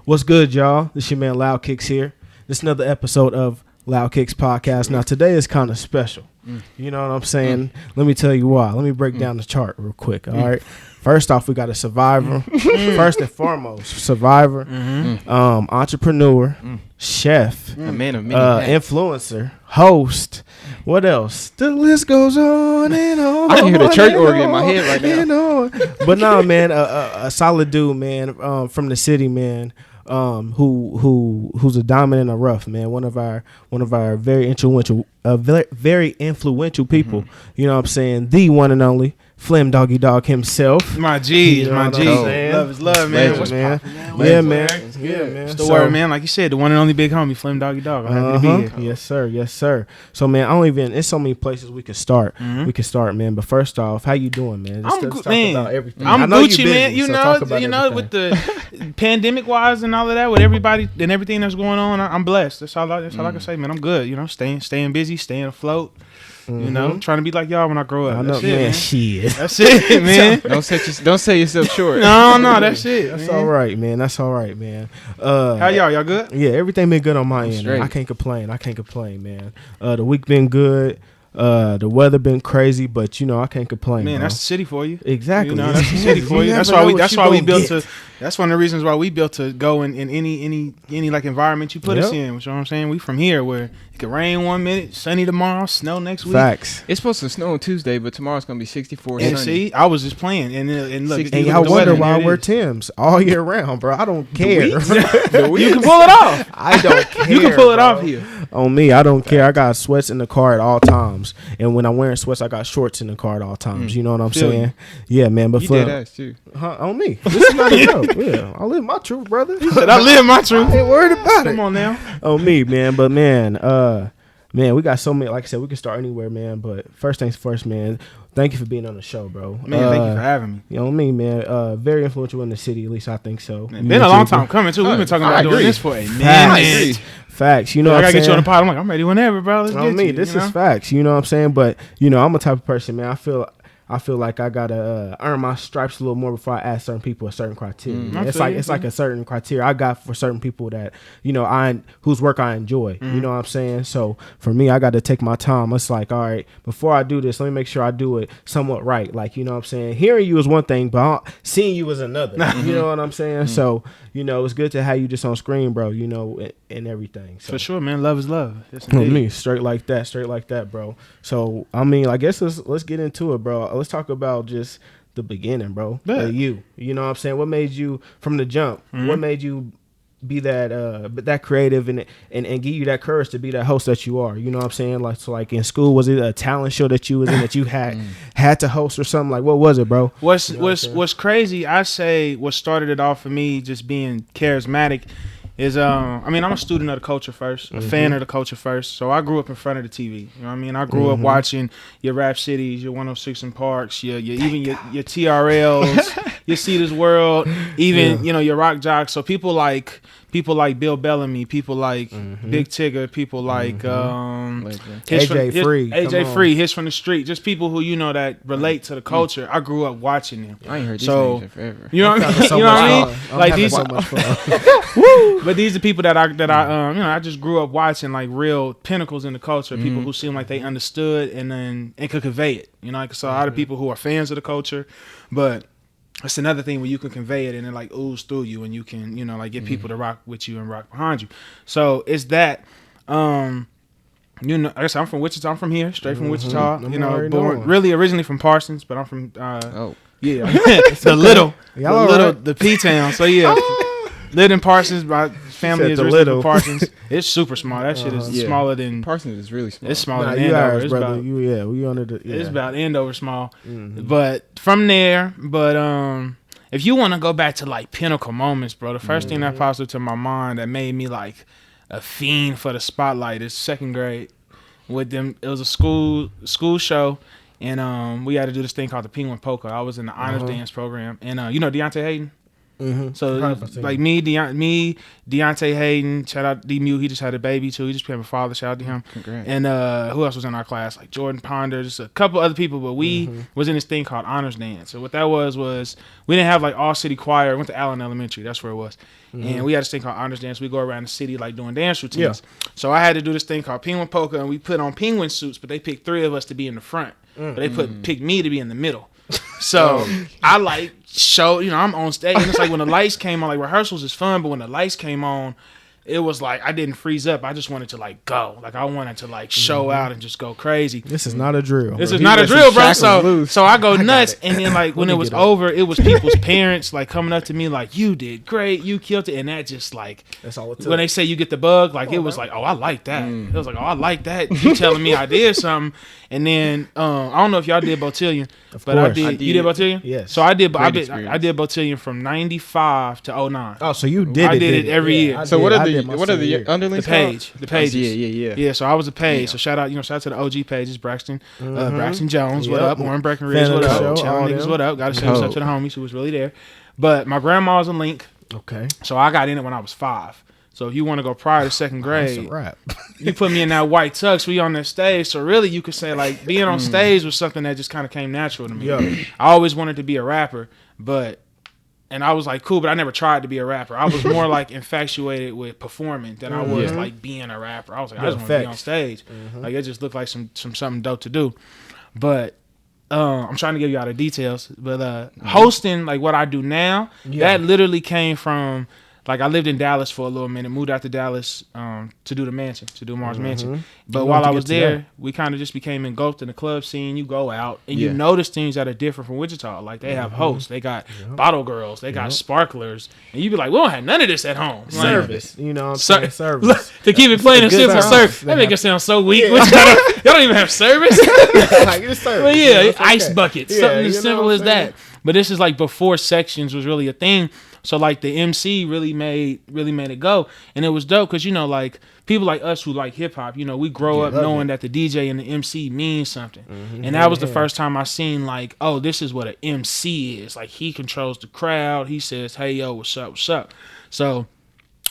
What's good, y'all? This your man Loudkicks here. This is another episode of Loudkicks Podcast. Now, today is kind of special. You know what I'm saying? Let me tell you why. Let me break down the chart real quick, all right? First off, we got a survivor. First and foremost, survivor, entrepreneur, chef, influencer, host. What else? The list goes on and on. I can hear the church organ in my head right now. But no, man, a solid dude, man, from the city, man. Who's a diamond in the rough, man. One of our very influential people. You know what I'm saying? The one and only FlemmDoggyDogg himself. My G, you know my G. Love is love, man. What's man? Yeah, man. Yeah, man. It's the word, man. Like you said, the one and only big homie, FlemmDoggyDogg. I'm happy to be here. Yes, sir. Yes, sir. So, man, it's so many places we could start. We could start, man. But first off, how you doing, man? Let's talk man. About everything. I'm Gucci, busy, man. You so know, everything. with the pandemic wise and all of that, with everybody and everything that's going on, I'm blessed. That's all I can say, man. I'm good. You know, staying busy, staying afloat. You know, trying to be like y'all when I grow up. I know, that's it, man. Shit. That's it, man. Don't say yourself short. No, that's it. That's all right, man. That's all right, man. How y'all good? Yeah, everything been good on my end. Straight. I can't complain, man. The week been good. The weather been crazy, but you know I can't complain. Man, bro. That's the city for you. Exactly. You know, that's the city for you. That's why we built to. That's one of the reasons why we built to go in any like environment you put us in. Which you know what I'm saying? We from here where it could rain 1 minute, sunny tomorrow, snow next week. Facts. It's supposed to snow on Tuesday, but tomorrow's gonna be 64. And sunny. see, I was just playing, and look, And y'all wonder why I wear Timbs all year round, bro. I don't care. You can pull it off. I don't care. You can pull it bro. off here. On me, I don't care. I got sweats in the car at all times, and when I'm wearing sweats, I got shorts in the car at all times. You know what I'm saying? Yeah, man. But You did ass too. On me. This is not a joke. Yeah, I live my truth, brother. He said, I live my truth. I ain't worried about it. Come on now. On me, man. But man, we got so many. Like I said, we can start anywhere, man. But first things first, man. Thank you for being on the show, bro. Man, thank you for having me. You know me, man. Very influential in the city, at least I think so. Been a long time coming too. We've been talking about doing this for a minute. Facts. You know I what gotta I'm saying? get you on the pod. I'm like, I'm ready whenever, bro. Let's get me, you, this you is know? facts. You know what I'm saying? But you know, I'm a type of person, man. I feel like I gotta earn my stripes a little more before I ask certain people a certain criteria. It's like a certain criteria I got for certain people that you know whose work I enjoy. You know what I'm saying? So for me, I got to take my time. It's like, all right, before I do this, let me make sure I do it somewhat right. Like you know what I'm saying? Hearing you is one thing, but seeing you is another. You know what I'm saying? So you know, it's good to have you just on screen, bro. You know, and everything. So. For sure, man. Love is love. Yes, Me straight like that, bro. So I mean, I guess let's get into it, bro. Let's talk about just the beginning, bro. You know what I'm saying? What made you from the jump? What made you be that creative and give you that courage to be that host that you are? You know what I'm saying? Like in school, was it a talent show that you was in that you had to host or something? Like what was it, bro? What's crazy? I say what started it off for me just being charismatic is I mean, I'm a student of the culture first, a fan of the culture first. So I grew up in front of the TV. You know what I mean? I grew up watching your Rap Cities, your 106 and Parks, your TRLs, your See This World, even you know your Rock Jocks. So people like Bill Bellamy, people like Big Tigger, people like AJ Free, AJ Free, Hits from the Street, just people who you know that relate to the culture. I grew up watching them. I ain't heard these names in forever. You know what I mean? Like these. But these are people that I you know, I just grew up watching, like real pinnacles in the culture, people who seem like they understood and could convey it. You know, like so a lot of people who are fans of the culture, but it's another thing where you can convey it and it like ooze through you and you can, you know, like get people to rock with you and rock behind you. So it's that you know, I guess I'm from Wichita. I'm from here, straight from Wichita. You know, born really originally from Parsons, but I'm from the P-town. So yeah. Lived in Parsons. My family is originally from Parsons. It's super small. That shit is smaller than Parsons is really small. It's smaller than Andover. It's brother. We under the. It's about Andover small. But from there, if you want to go back to like pinnacle moments, bro, the first thing that pops into my mind that made me like a fiend for the spotlight is second grade. With them, it was a school show, and we had to do this thing called the Penguin Polka. I was in the honors dance program, and you know Deontay Hayden. Mm-hmm. So like me, Deontay Hayden, shout out D Mew, he just had a baby too. He just became a father. Shout out to him. Congrats. And who else was in our class? Like Jordan Ponder, just a couple other people. But we was in this thing called honors dance. So what that was we didn't have like all city choir. I went to Allen Elementary. That's where it was. And we had this thing called honors dance. We go around the city like doing dance routines. Yeah. So I had to do this thing called penguin polka, and we put on penguin suits, but they picked 3 of us to be in the front. But they picked me to be in the middle. So I like show, I'm on stage, and it's like when the lights came on, like rehearsals is fun, but when the lights came on, it was like I didn't freeze up. I just wanted to like go. Like I wanted to like show out and just go crazy. This is not a drill. This is not a drill, bro. So I go nuts. And then like when it was over, it was people's parents like coming up to me like, you did great, you killed it. And that just like, that's all it took. When they say you get the bug, like it was like, oh, I like that. It was like, oh, I like that. You telling me I did something. And then I don't know if y'all did Botillion, but I did. You did Botillion? Yes. So I did Botillion from 95 to 09. Oh, so you did I did it every year. So what are the underlings? The pages. Yeah. So I was a page. Yeah. So shout out to the OG pages, Braxton Jones, what up? Warren Breckenridge, what up? Challenge niggas, what up? Got to show stuff to the homies who was really there. But my grandma was a link. Okay. So I got in it when I was 5. So if you want to go prior to 2nd grade, that's a wrap. You put me in that white tux. We on that stage. So really, you could say like being on stage was something that just kind of came natural to me. Yeah. I always wanted to be a rapper, and I was like, cool, but I never tried to be a rapper. I was more like infatuated with performing than I was like being a rapper. I was like, I just want to be on stage. Like it just looked like something dope to do. But I'm trying to give you all the details. But hosting, like what I do now, that literally came from. Like I lived in Dallas for a little minute, moved out to Dallas to do the mansion, to do Mars Mansion. But while I was there, we kind of just became engulfed in the club scene. You go out and you notice things that are different from Wichita. Like they have hosts, they got bottle girls, they got sparklers, and you be like, we don't have none of this at home. Service, service. To keep it plain and simple, service. That make it sound so weak. Y'all don't even have service. Like it's service. Well, ice buckets, something as simple as that. But this is like before sections was really a thing. So like the MC really made it go, and it was dope because like people like us who like hip hop, we grow up knowing that the DJ and the MC means something, and that was the first time I seen like, oh, this is what an MC is. Like he controls the crowd. He says, hey yo, what's up, what's up. So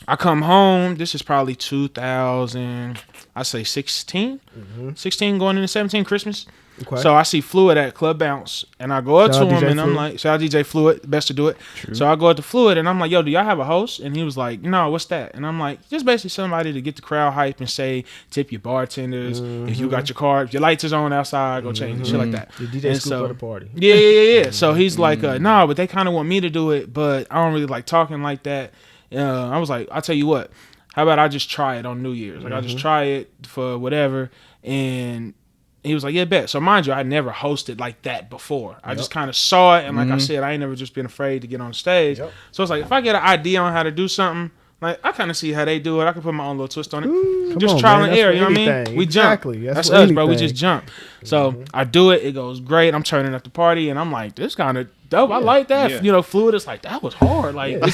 I come home. This is probably 2000. I say 16 going into 17 Christmas. Okay. So I see Fluid at Club Bounce, and I go up to him, and I'm like, shout out DJ Fluid, best to do it. True. So I go up to Fluid, and I'm like, yo, do y'all have a host? And he was like, no, what's that? And I'm like, just basically somebody to get the crowd hype and say, tip your bartenders. If you got your car, if your lights is on outside, go change and shit like that. The DJ scoop for the party. Yeah. So he's like, no, but they kind of want me to do it, but I don't really like talking like that. I was like, I'll tell you what, how about I just try it on New Year's? Like I just try it for whatever, and he was like, yeah, bet. So mind you, I never hosted like that before. I just kind of saw it, and like I said, I ain't never just been afraid to get on stage. So it's like, if I get an idea on how to do something, like I kind of see how they do it. I can put my own little twist on it. Just trial and error, you know what I mean? We jump. That's us, bro. We just jump. So I do it. It goes great. I'm turning up the party, and I'm like, this kind of dope. I like that. Fluid is like, that was hard. Like we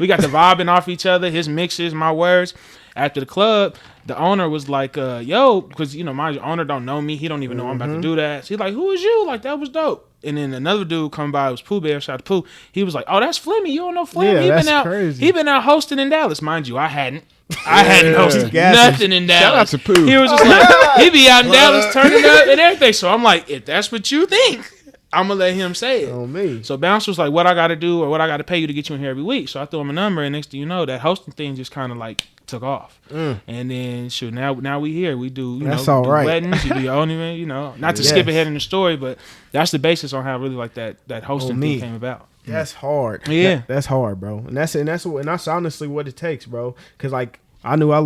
got the vibing off each other. His mixes, my words. After the club, the owner was like, yo, because, my owner don't know me. He don't even know I'm about to do that. So he's like, who is you? Like, that was dope. And then another dude come by, it was Pooh Bear, shout out to Pooh. He was like, oh, that's Flemmy. You don't know Flemmy? Yeah, crazy. He been out hosting in Dallas. Mind you, I hadn't hosted nothing in Dallas. Shout out to Pooh. He was just like, he be out in Dallas turning up and everything. So I'm like, if that's what you think, I'm going to let him say it. On me. So Bounce was like, what I got to do or what I got to pay you to get you in here every week. So I threw him a number, and next thing you know, that hosting thing just kind of like took off. And then now we here. We do, that's all right. Weddings, you do your own event, not to skip ahead in the story, but that's the basis on how really like that hosting thing came about. That's hard. Yeah. That's hard, bro. And that's honestly what it takes, bro. Cause like I knew I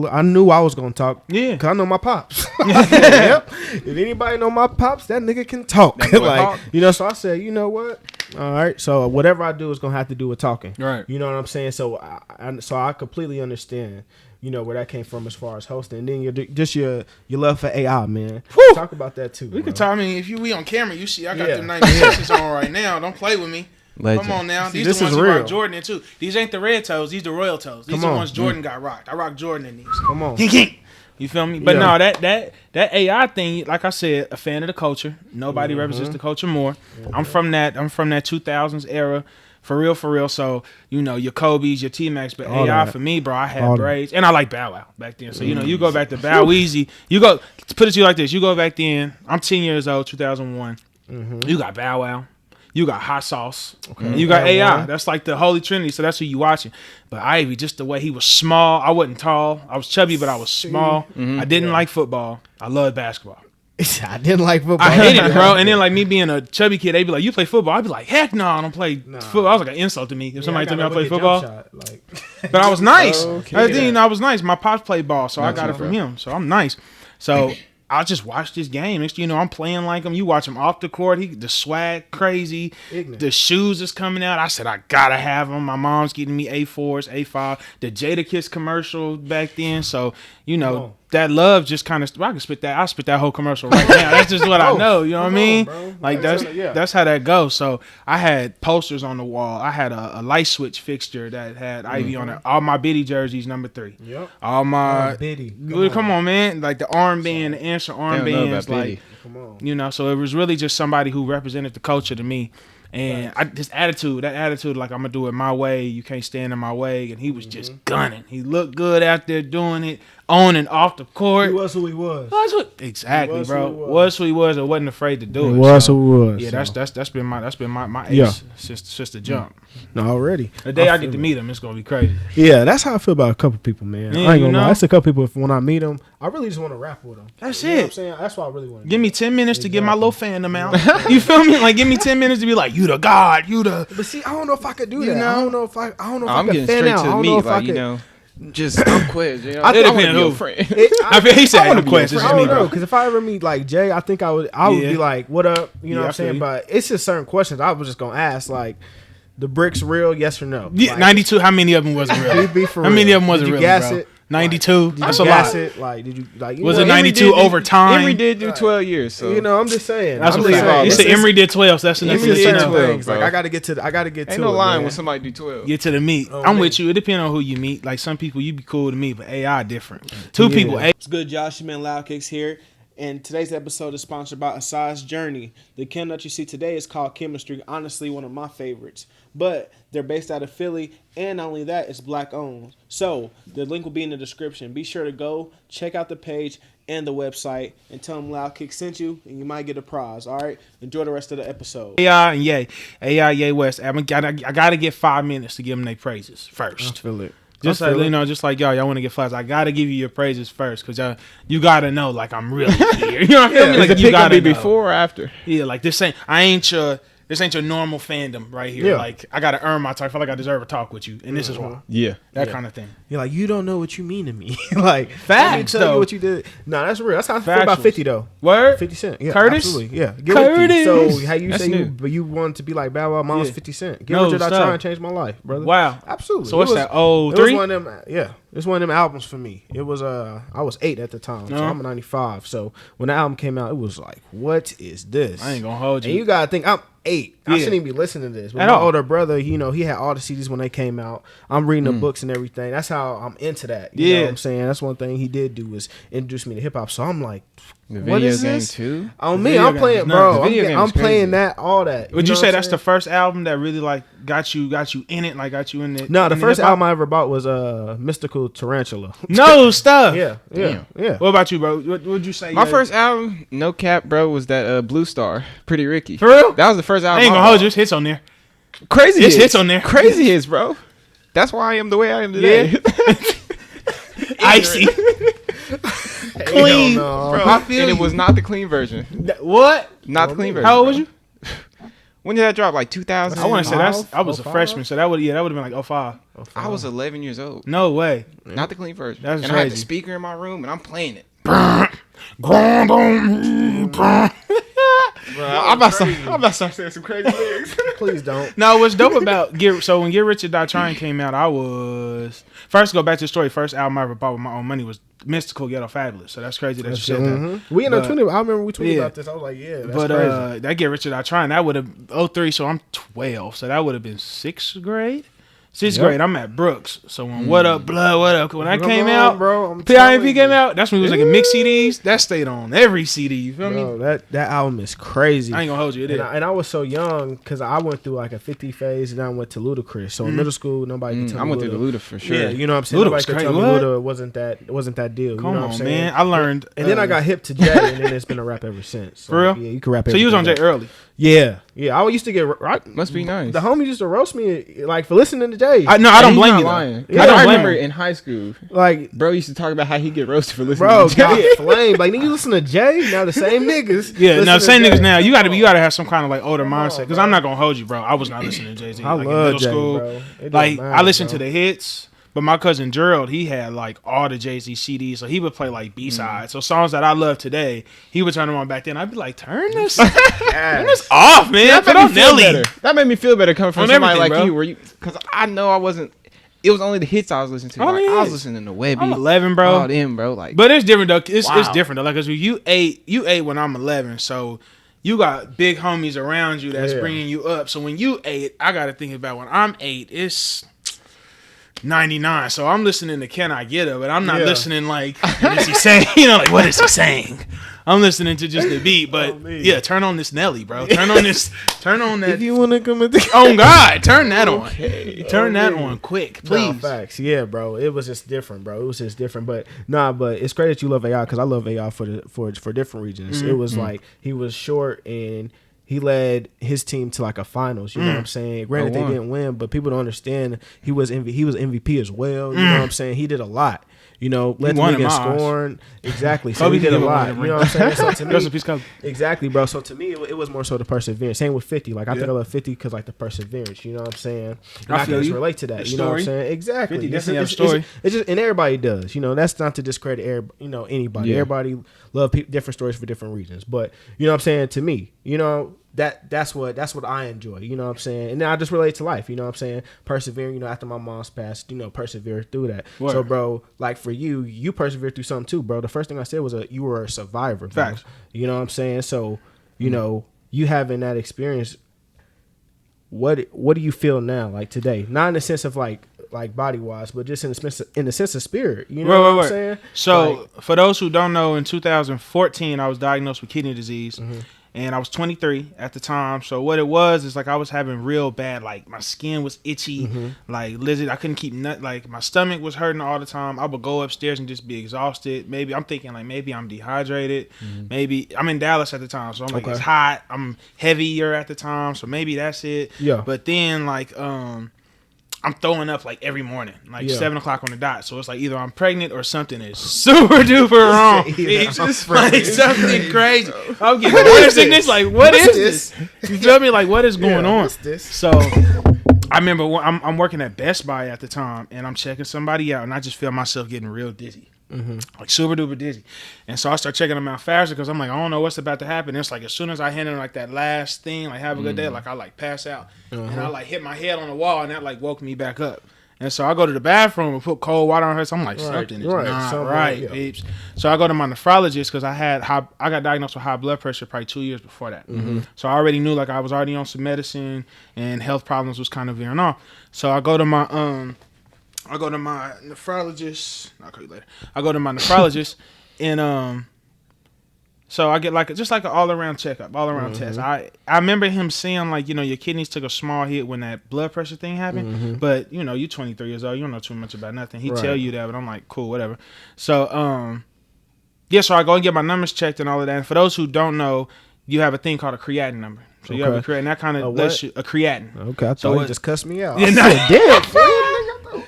was gonna talk. Yeah, cause I know my pops. Yep. If anybody know my pops, that nigga can talk. Like so I said, you know what? All right. So whatever I do is gonna have to do with talking. Right. You know what I'm saying? So I completely understand. Where that came from as far as hosting, and then your love for AI, man. Woo! Talk about that too. We can talk. I mean, if we on camera, you see I got them 96s on right now. Don't play with me. Legend. Come on now. See, these the ones who rock Jordan in too. These ain't the red toes. These the royal toes. These are the ones Jordan got rocked. I rock Jordan in these. Come on. King. You feel me? But no, that AI thing, like I said, a fan of the culture. Nobody represents the culture more. I'm from that 2000s era. For real. So, you know, your Kobe's, your T-Max, but all AI that. For me, bro, I had braids. And I like Bow Wow back then. So, you know, you go back to Bow Weezy. You go, put it to you like this. You go back then, I'm 10 years old, 2001. You got Bow Wow. You got Hot Sauce. Okay. And you got AI. That's like the Holy Trinity. So that's who you watching. But Ivy, just the way he was small. I wasn't tall. I was chubby, but I was small. I didn't like football. I loved basketball. I didn't like football. I hated it, bro. And then, like, me being a chubby kid, they'd be like, you play football? I'd be like, heck no, I don't play football. I was like an insult to me if somebody told me I play football. But I was nice. I think I was nice. My pops played ball, so I got it from him. So I'm nice. So I just watched this game. Next, you know, I'm playing like him. You watch him off the court. The swag crazy. The shoes is coming out. I said, I gotta have them. My mom's getting me A4s, A5. The Jada Kiss commercial back then. So, you know, that love just kind of, I can spit that. I'll spit that whole commercial right now. That's just what I know. You know what I mean? Bro. Like that's how that goes. So I had posters on the wall. I had a light switch fixture that had Ivy on it. All my Biddy jerseys, number 3. Yep. All my Biddy. Come on, man. Like the armband, the answer armbands. Like, come on. You know, so it was really just somebody who represented the culture to me. And that attitude, like, I'm going to do it my way. You can't stand in my way. And he was just gunning. He looked good out there doing it, on and off the court. He was who he was. Exactly, bro. Was who he was and wasn't afraid to do it. He was who he was. Yeah, that's been my ace since the jump. No, already. The day I get to meet him, it's going to be crazy. Yeah, that's how I feel about a couple people, man. I ain't gonna lie. That's a couple people, when I meet them, I really just want to rap with them. That's you know it. What I'm saying? That's what I really want to give me 10 minutes to get my little fandom out. You feel me? Like, give me 10 minutes to be like, you the God, you the... But see, I don't know if I could do that. I don't know if I I'm getting straight to the meat, like, you know... Just I'm Quez, you know. I depends on who. Friend. He said I'm Quez. It's just me, bro. Because if I ever meet like Jay, I think I would be like, "What up?" You know what I'm saying? But it's just certain questions I was just gonna ask, like, the bricks real? Yes or no? Yeah, like, 92. How many of them wasn't real? How many of them wasn't real, bro? 92. Like, that's a lot. It? Like, did you like? Was it 92 over time? Emery did do 12 years, so you know. I'm just saying. That's what you said. Emery did 12. So that's enough. Emery did 12. Like, I gotta get to. Ain't no line when somebody do 12. Get to the meat. I'm with you. It depends on who you meet. Like, some people you be cool to me, but AI different. Two people. What's good, Josh? You man, Loudkicks here. And today's episode is sponsored by Assuage Journey. The chem that you see today is called Chemistry. Honestly, one of my favorites. But they're based out of Philly, and not only that, it's black owned. So the link will be in the description. Be sure to go check out the page and the website and tell them Loudkicks sent you, and you might get a prize. All right, enjoy the rest of the episode. AI and Yay West. I gotta get 5 minutes to give them their praises first. I feel it. Just like, you know, just like y'all want to get flowers. I gotta give you your praises first, cause you gotta know, like, I'm really here. You know what I mean? Like, you gotta be before or after. Yeah, like this ain't your normal fandom right here. Yeah. Like, I gotta earn my talk. I feel like I deserve a talk with you, and this is why. Yeah, that kind of thing. You're like, you don't know what you mean to me. Like, facts. Tell you what you did. No, that's real. That's how I feel about 50 though. Word. 50 Cent. Yeah, Curtis. Absolutely. Yeah. Curtis. So how you that's say you wanted to be like Bow Wow? Mom's 50 Cent. Get what I try and change my life, brother. Wow. Absolutely. So what's that? Oh, 3. It was one of them. Yeah. It's one of them albums for me. It was I was 8 at the time, so I'm a 95. So when the album came out, it was like, what is this? I ain't gonna hold you. And you gotta think I'm 8. I shouldn't even be listening to this. But my older brother, you know, he had all the CDs when they came out. I'm reading the books and everything. That's how I'm into that. You know what I'm saying? That's one thing he did do was introduce me to hip hop. So I'm like, what is this? Too? On me, I'm playing, bro. I'm playing that, all that. Would you say that's the first album that really like got you in it, like got you in it? No, the first album I ever bought was Mystical Tarantula. No stuff. Yeah. What about you, bro? What would you say? My first album, no cap, bro, was that Blue Star, Pretty Ricky. For real? That was the first album. I ain't gonna hold you. It's hits on there. Crazy hits. Hits on there. Crazy hits, bro. That's why I am the way I am today. Yeah. Icy. Clean, bro. And it was not the clean version. What? Not the clean version. How old was you? When did that drop? Like 2000? I want to say I was a freshman, so that would have been like 05. I was 11 years old. No way. Not the clean version. That's and crazy. I had the speaker in my room, and I'm playing it. Bro, I'm about to start saying some crazy lyrics. Please don't. No, what's dope about when Get Rich or Die Trying came out, I was first to go back to the story. First album I ever bought with my own money was Mystical Ghetto Fabulous. So that's crazy that you said that. We in a 20. I remember we tweeted about this. I was like, that's crazy. That Get Rich or Die Trying, that would have 03. So I'm 12. So that would have been 6th grade. 6th grade, I'm at Brooks. So when What Up Blood, What Up, when I came out, bro, PIMP came out, that's when it was like a mix CDs. That stayed on every CD. You feel me? That album is crazy. I ain't gonna hold you. And I was so young because I went through like a 50 phase and I went to Ludacris. So in middle school, nobody could tell me. I went through the Luda for sure. Yeah, you know what I'm saying? Luda Nobody could tell me Luda wasn't that deal. Come you know on, what I'm saying? man. I learned. And then I got hip to Jay, and then it's been a rap ever since. So, for real? Yeah, you can rap. So you was on Jay early. Yeah. I used to get must be nice. The homie used to roast me like for listening to Jay. I don't blame you. Yeah, I remember in high school, like bro used to talk about how he get roasted for listening to Jay. Got flamed. Like niggas listen to Jay, now the same niggas. Yeah, now the same niggas now. You gotta have some kind of like older mindset. Because I'm not gonna hold you, bro. I was not listening to Jay-Z. I like love in middle Jay, school. bro. Like I listened to the hits. But my cousin Gerald, he had like all the Jay-Z CDs, so he would play like B-sides. So songs that I love today, he would turn them on back then. I'd be like, turn this off, man. Yeah, that made me feel better coming from somebody like you, because I know I wasn't. It was only the hits I was listening to. I was listening to Webby. I'm 11, bro. All them, bro. Like, but it's different though. It's different though. Like, cause you 8 when I'm 11, so you got big homies around you that's bringing you up. So when you 8, I got to think about when I'm 8. It's 99, so I'm listening to Can I Get Her, but I'm not listening like, what is he saying? Like, what is he saying? I'm listening to just the beat, but turn on this Nelly, bro. Turn on that. If you want to come in Oh, God, turn that on. Turn that on quick, please. No, facts. Yeah, bro. It was just different, bro. It was just different, but it's great that you love AI because I love AI for different reasons. It was like he was short and he led his team to like a finals, you know what I'm saying? Granted, they didn't win, but people don't understand he was MVP as well. You know what I'm saying? He did a lot. You know, led the league in scoring. Exactly. So he did a lot. You know what I'm saying? So to me, exactly, bro. So to me, it was more so the perseverance. Same with 50. Like I think I love 50 because like the perseverance. You know what I'm saying? And I can just relate to that. You know what I'm saying? Exactly. 50 definitely have a story. It's just, and everybody does. You know, that's not to discredit anybody. Yeah. Everybody love different stories for different reasons. But you know what I'm saying? To me, you know. That's what I enjoy, you know what I'm saying? And then I just relate to life, you know what I'm saying? Persevering, after my mom's passed, persevere through that. Word. So, bro, like for you persevered through something too, bro. The first thing I said was you were a survivor, bro. Facts. You know what I'm saying? So, you having that experience, what do you feel now, like today? Not in the sense of like body wise, but just in the sense of spirit. You know what I'm saying? So, for those who don't know, in 2014, I was diagnosed with kidney disease. Mm-hmm. And I was 23 at the time. So what it was is like I was having real bad, like my skin was itchy, like lizard. I couldn't keep like my stomach was hurting all the time. I would go upstairs and just be exhausted. Maybe I'm thinking like maybe I'm dehydrated. Maybe I'm in Dallas at the time. So I'm like, it's hot. I'm heavier at the time. So maybe that's it. Yeah. But then like, I'm throwing up like every morning, like 7 o'clock on the dot. So it's like either I'm pregnant or something is super duper wrong. It's just like something crazy. I'm getting water sickness. Like, what is this? You feel me? Like, what is going on? What's this? So I remember I'm working at Best Buy at the time, and I'm checking somebody out, and I just feel myself getting real dizzy. Like super duper dizzy. And so I start checking them out faster because I'm like, I don't know what's about to happen. It's like as soon as I hit in like that last thing, like have a good day, like I like pass out and I like hit my head on the wall and that like woke me back up. And so I go to the bathroom and put cold water on her. So I'm like, something is not right, peeps. So I go to my nephrologist because I got diagnosed with high blood pressure probably 2 years before that. So I already knew like I was already on some medicine and health problems was kind of veering off. So I go to my nephrologist. I'll call you later. I go to my nephrologist, and so I get like just like an all around checkup, all around test. I remember him saying like your kidneys took a small hit when that blood pressure thing happened, but you're 23 years old, you don't know too much about nothing. He tell you that, but I'm like cool, whatever. So so I go and get my numbers checked and all of that. And for those who don't know, you have a thing called a creatinine number. So you have a creatinine. That kind of lets you a creatinine. Okay, I thought you just cussed me out. Yeah,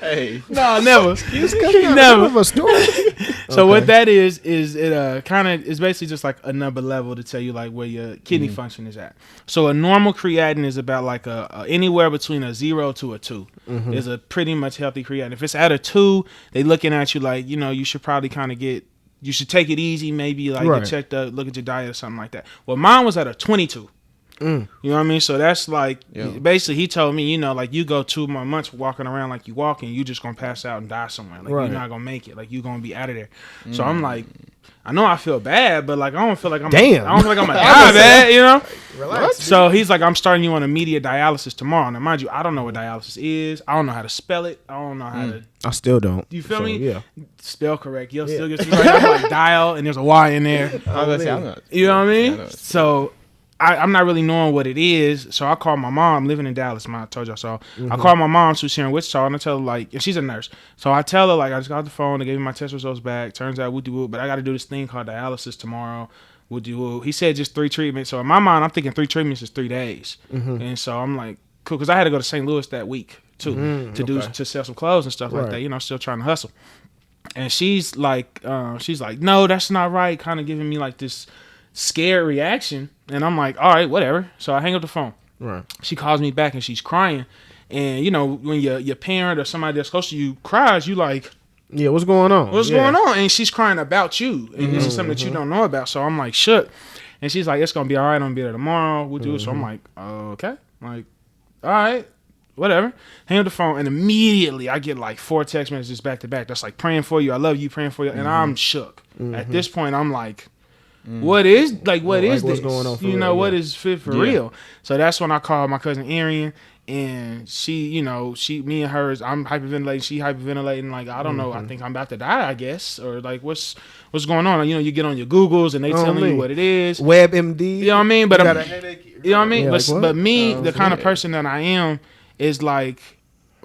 hey, no, never. Never. So what that is it kind of is basically just like a number level to tell you like where your kidney function is at. So a normal creatinine is about like a anywhere between a 0 to a 2 is a pretty much healthy creatinine. If it's at a 2, they looking at you like you should probably kind of you should take it easy, maybe like get checked up, look at your diet or something like that. Well, mine was at a 22. You know what I mean? So that's like, basically he told me, you know, like you go 2 more months walking around like you walking, you just gonna pass out and die somewhere. Like you're not gonna make it. Like you gonna be out of there. So I'm like, I know I feel bad, but like I don't feel like I'm I don't feel like I'm gonna die bad, you know? Relax. So he's like, I'm starting you on immediate dialysis tomorrow. Now mind you, I don't know what dialysis is. I don't know how to spell it. I don't know how to I still don't. You feel me? Yeah. Spell correct. You'll still get right. I'm like dial and there's a Y in there. You know what I mean? So I'm not really knowing what it is, so I called my mom. I'm living in Dallas, I told y'all so. I called my mom, who's here in Wichita, and I tell her like, and she's a nurse, so I tell her like, I just got the phone, they gave me my test results back. Turns out woo-de-woo, but I got to do this thing called dialysis tomorrow. Woo-de-woo. He said just 3 treatments, so in my mind, I'm thinking 3 treatments is 3 days, and so I'm like, cool, because I had to go to St. Louis that week too to sell some clothes and stuff like that. You know, still trying to hustle. And she's like, no, that's not right. Kind of giving me like this scared reaction, and I'm like, all right, whatever. So I hang up the phone. Right. She calls me back and she's crying, and you know when your parent or somebody that's close to you cries, you like, yeah, what's going on? What's going on? And she's crying about you, and this is something that you don't know about. So I'm like shook, and she's like, it's gonna be all right. I'm gonna be there tomorrow. We'll do it. So I'm like, okay, like, all right. Whatever. Hang up the phone, and immediately I get like 4 text messages back to back. That's like praying for you. I love you, praying for you, and I'm shook. At this point, I'm like, what is this? What's going on? You know, what is fit for real? So that's when I called my cousin Arian, and she, you know, me and hers, I'm hyperventilating, she hyperventilating. Like I don't know, I think I'm about to die, I guess, or like what's going on? You know, you get on your Googles and they telling you what it is. WebMD. You know what I mean? But you know what I mean? Yeah, but me, the kind of person that I am, is like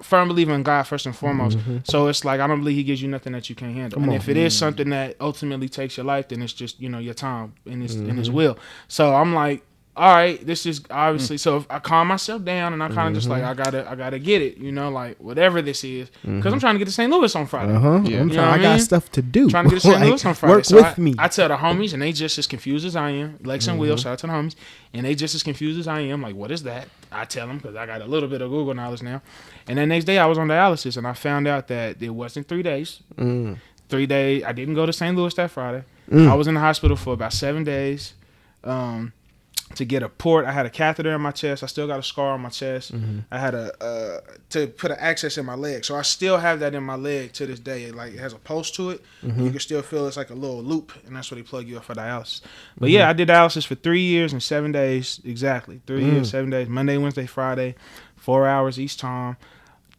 firm believer in God first and foremost. So it's like I don't believe he gives you nothing that you can't handle. And if it is something that ultimately takes your life, then it's just, you know, your time in his will. So I'm like, all right, this is obviously so I calm myself down and I kind of just like I gotta get it, you know, like whatever this is, because I'm trying to get to St. Louis on Friday. I got stuff to do. Trying to get to St. Louis on Friday. Work So with me. I tell the homies, and they just as confused as I am. Lex and Will, shout out to the homies, and they just as confused as I am. Like, what is that? I tell them because I got a little bit of Google knowledge now. And then next day I was on dialysis, and I found out that it wasn't 3 days. 3 days. I didn't go to St. Louis that Friday. I was in the hospital for about 7 days. To get a port, I had a catheter in my chest. I still got a scar on my chest. I had to put an access in my leg, so I still have that in my leg to this day. Like it has a post to it. You can still feel it's like a little loop, and that's where they plug you up for dialysis. But yeah, I did dialysis for 3 years and 7 days exactly. 3 years, 7 days. Monday, Wednesday, Friday, 4 hours each time.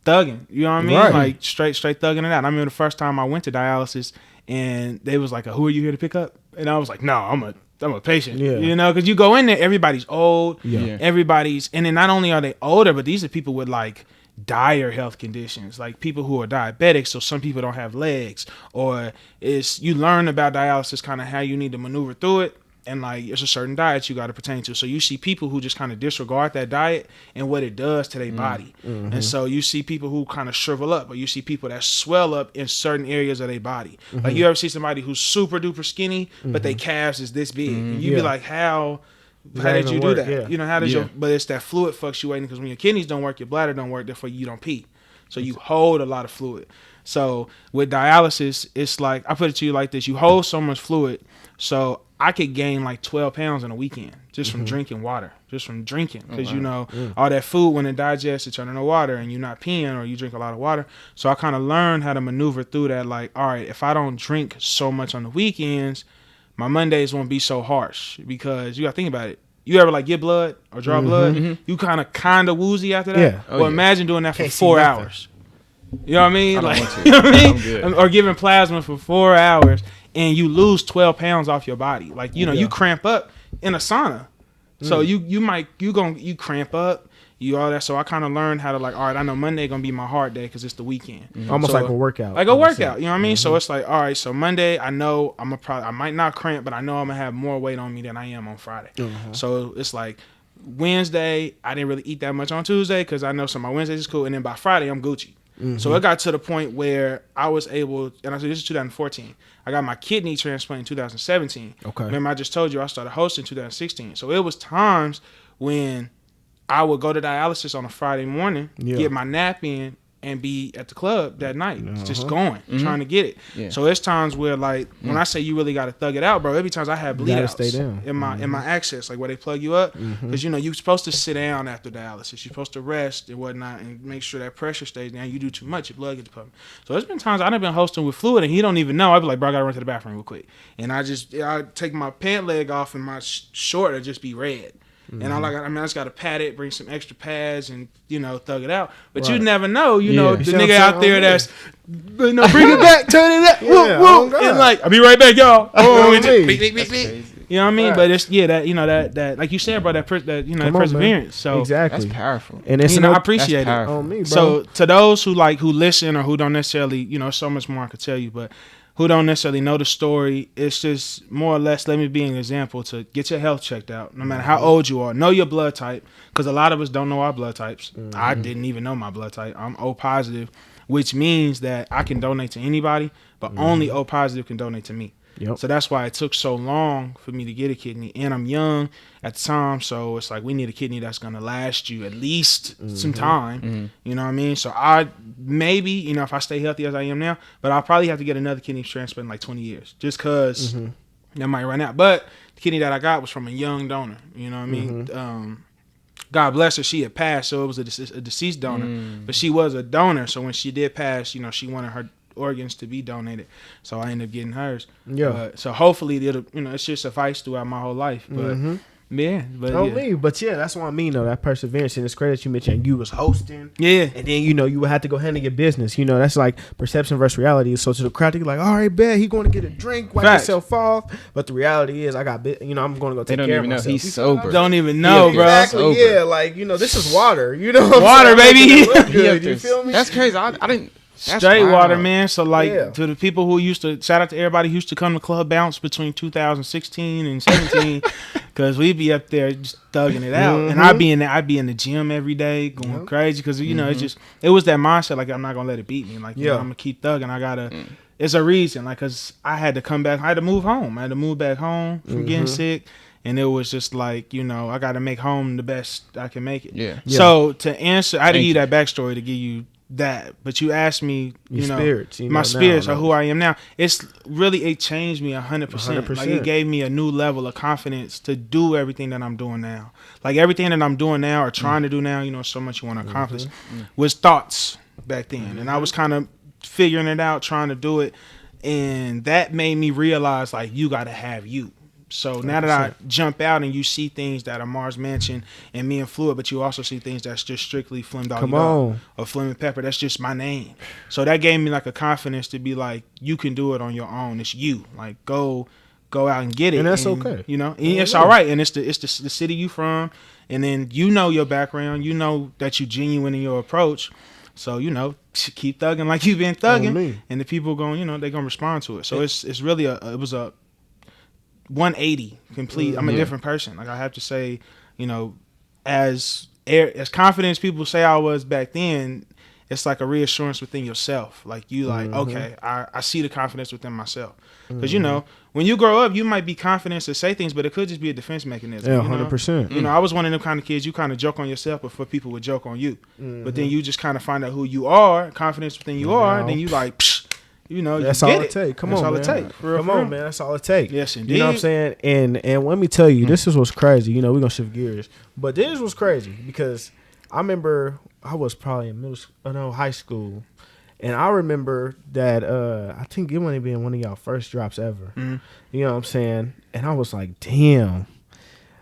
Thugging, you know what I mean? Right. Like straight thugging it out. I remember the first time I went to dialysis, and they was like, "Who are you here to pick up?" And I was like, "No, I'm a patient." You know, because you go in there, everybody's old, everybody's, and then not only are they older, but these are people with like dire health conditions, like people who are diabetic, so some people don't have legs, or you learn about dialysis, kind of how you need to maneuver through it, and like it's a certain diet you got to pertain to. So you see people who just kind of disregard that diet and what it does to their body. And so you see people who kind of shrivel up, or you see people that swell up in certain areas of their body. Like you ever see somebody who's super duper skinny, but their calves is this big, and you be like, how did you do that? You know, how does but it's that fluid fluctuating, because when your kidneys don't work, your bladder don't work, therefore you don't pee. So you hold a lot of fluid. So with dialysis, it's like, I put it to you like this: you hold so much fluid, so I could gain like 12 pounds in a weekend just from drinking water, because you know, all that food, when it digests, it turns into water, and you're not peeing, or you drink a lot of water. So I kind of learned how to maneuver through that. Like, all right, if I don't drink so much on the weekends, my Mondays won't be so harsh, because you got to think about it. You ever like get blood or draw blood? You kind of woozy after that. Imagine doing that for 4 hours. You know what I mean? You know what I mean? Or giving plasma for 4 hours, and you lose 12 pounds off your body. Like, you know, you cramp up in a sauna. So you cramp up, you all that. So I kind of learned how to, like, all right, I know Monday gonna be my hard day because it's the weekend. Almost so, like a workout. Like a workout, you know what I mean? So it's like, all right, so Monday, I know I might not cramp, but I know I'm gonna have more weight on me than I am on Friday. So it's like Wednesday, I didn't really eat that much on Tuesday because I know my Wednesdays is cool, and then by Friday I'm Gucci. So it got to the point where I was able, and I said this is 2014. I got my kidney transplant in 2017. Okay. Remember, I just told you I started hosting in 2016. So it was times when I would go to dialysis on a Friday morning, get my nap in, and be at the club that night, just going, trying to get it. Yeah. So it's times where like when I say you really got to thug it out, bro. Every times I have bleed outs in my access, like where they plug you up, because you know you're supposed to sit down after dialysis. You're supposed to rest and whatnot, and make sure that pressure stays down. You do too much, your blood gets pumped. So there's been times I've been hosting with fluid, and he don't even know. I'd be like, bro, I gotta run to the bathroom real quick, and I take my pant leg off, and my short will just be red. And I just got to pat it, bring some extra pads, and, you know, thug it out. But you never know, you know, the nigga out there that's, you know, bring it back, turn it up, whoop, and like, I'll be right back, y'all. You know what I mean? Right. But it's that you know that like you said, bro, that perseverance. So exactly, that's powerful. And it's I appreciate it. On me, bro. So to those who listen or who don't necessarily, you know, so much more I could tell you, but who don't necessarily know the story, it's just more or less, let me be an example to get your health checked out, no matter how old you are. Know your blood type, because a lot of us don't know our blood types. I didn't even know my blood type. I'm O positive, which means that I can donate to anybody, but only O positive can donate to me. Yep. So that's why it took so long for me to get a kidney, and I'm young at the time, so it's like we need a kidney that's gonna last you at least some time. You know what I mean? So I maybe, you know, if I stay healthy as I am now, but I'll probably have to get another kidney transplant in like 20 years, just because that might run out. But the kidney that I got was from a young donor. You know what I mean? God bless her, she had passed, so it was a deceased donor, but she was a donor. So when she did pass, you know, she wanted her organs to be donated, so I ended up getting hers. So hopefully it'll, you know, it should suffice throughout my whole life. But but that's what I mean though, that perseverance. And it's great that you mentioned you was hosting, and then you know you would have to go handle your business. You know, that's like perception versus reality. So to the crowd, they're like, all right, bet he going to get a drink, wipe himself off. But the reality is, I got you know, I'm going to go take care of myself. He's sober. Don't even know, bro. Exactly. Yeah, like, you know, this is water. You know, water, baby. You feel me? That's crazy. I didn't. Straight water, man. So like to the people who used to, shout out to everybody who used to come to Club Bounce between 2016 and 17, because we'd be up there just thugging it out, and I'd be in the gym every day going crazy, because you know it was that mindset, like I'm not gonna let it beat me, like you know, I'm gonna keep thugging. I gotta. It's a reason, like, because I had to come back. I had to move home. I had to move back home from getting sick. And it was just like, you know, I got to make home the best I can make it. Yeah. So to answer, I didn't give you that backstory to give you that, but you asked me, you know, spirits, my spirits or who I am now. It's really, it changed me 100%. Like, it gave me a new level of confidence to do everything that I'm doing now. Like, everything that I'm doing now or trying to do now, you know, so much you want to accomplish, was thoughts back then. And I was kind of figuring it out, trying to do it. And that made me realize, like, you got to have you. So now that I jump out and you see things that are Mars Mansion and me and Fluid, but you also see things that's just strictly FlemmDoggyDogg or FlemmonPepper, that's just my name. So that gave me like a confidence to be like, you can do it on your own. It's you. Like, go out and get it. And that's okay. You know, and it's all right. And it's the city you from. And then you know your background. You know that you genuine in your approach. So, you know, keep thugging like you've been thugging. And the people going, you know, they're going to respond to it. So it's really it was a 180 complete. I'm a different person. Like, I have to say, you know, as confident as people say I was back then, it's like a reassurance within yourself. Like, you like, okay, I see the confidence within myself. Because, you know, when you grow up, you might be confident to say things, but it could just be a defense mechanism. Yeah, 100%. You know, I was one of them kind of kids, you kind of joke on yourself before people would joke on you. But then you just kind of find out who you are, confidence within you are, and then you like, psh, you know, that's you all get it takes. That's all it takes. Come on, man. That's all it takes. Yes, indeed. You know what I'm saying? And let me tell you, this is what's crazy. You know, we're gonna shift gears, but this was crazy because I remember I was probably in high school, and I remember that I think it might have been one of y'all first drops ever. You know what I'm saying? And I was like, damn,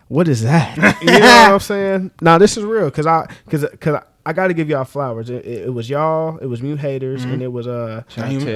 what is that? You know what I'm saying? Now this is real because I got to give y'all flowers. It was y'all, it was Mute Haters, and it was Mute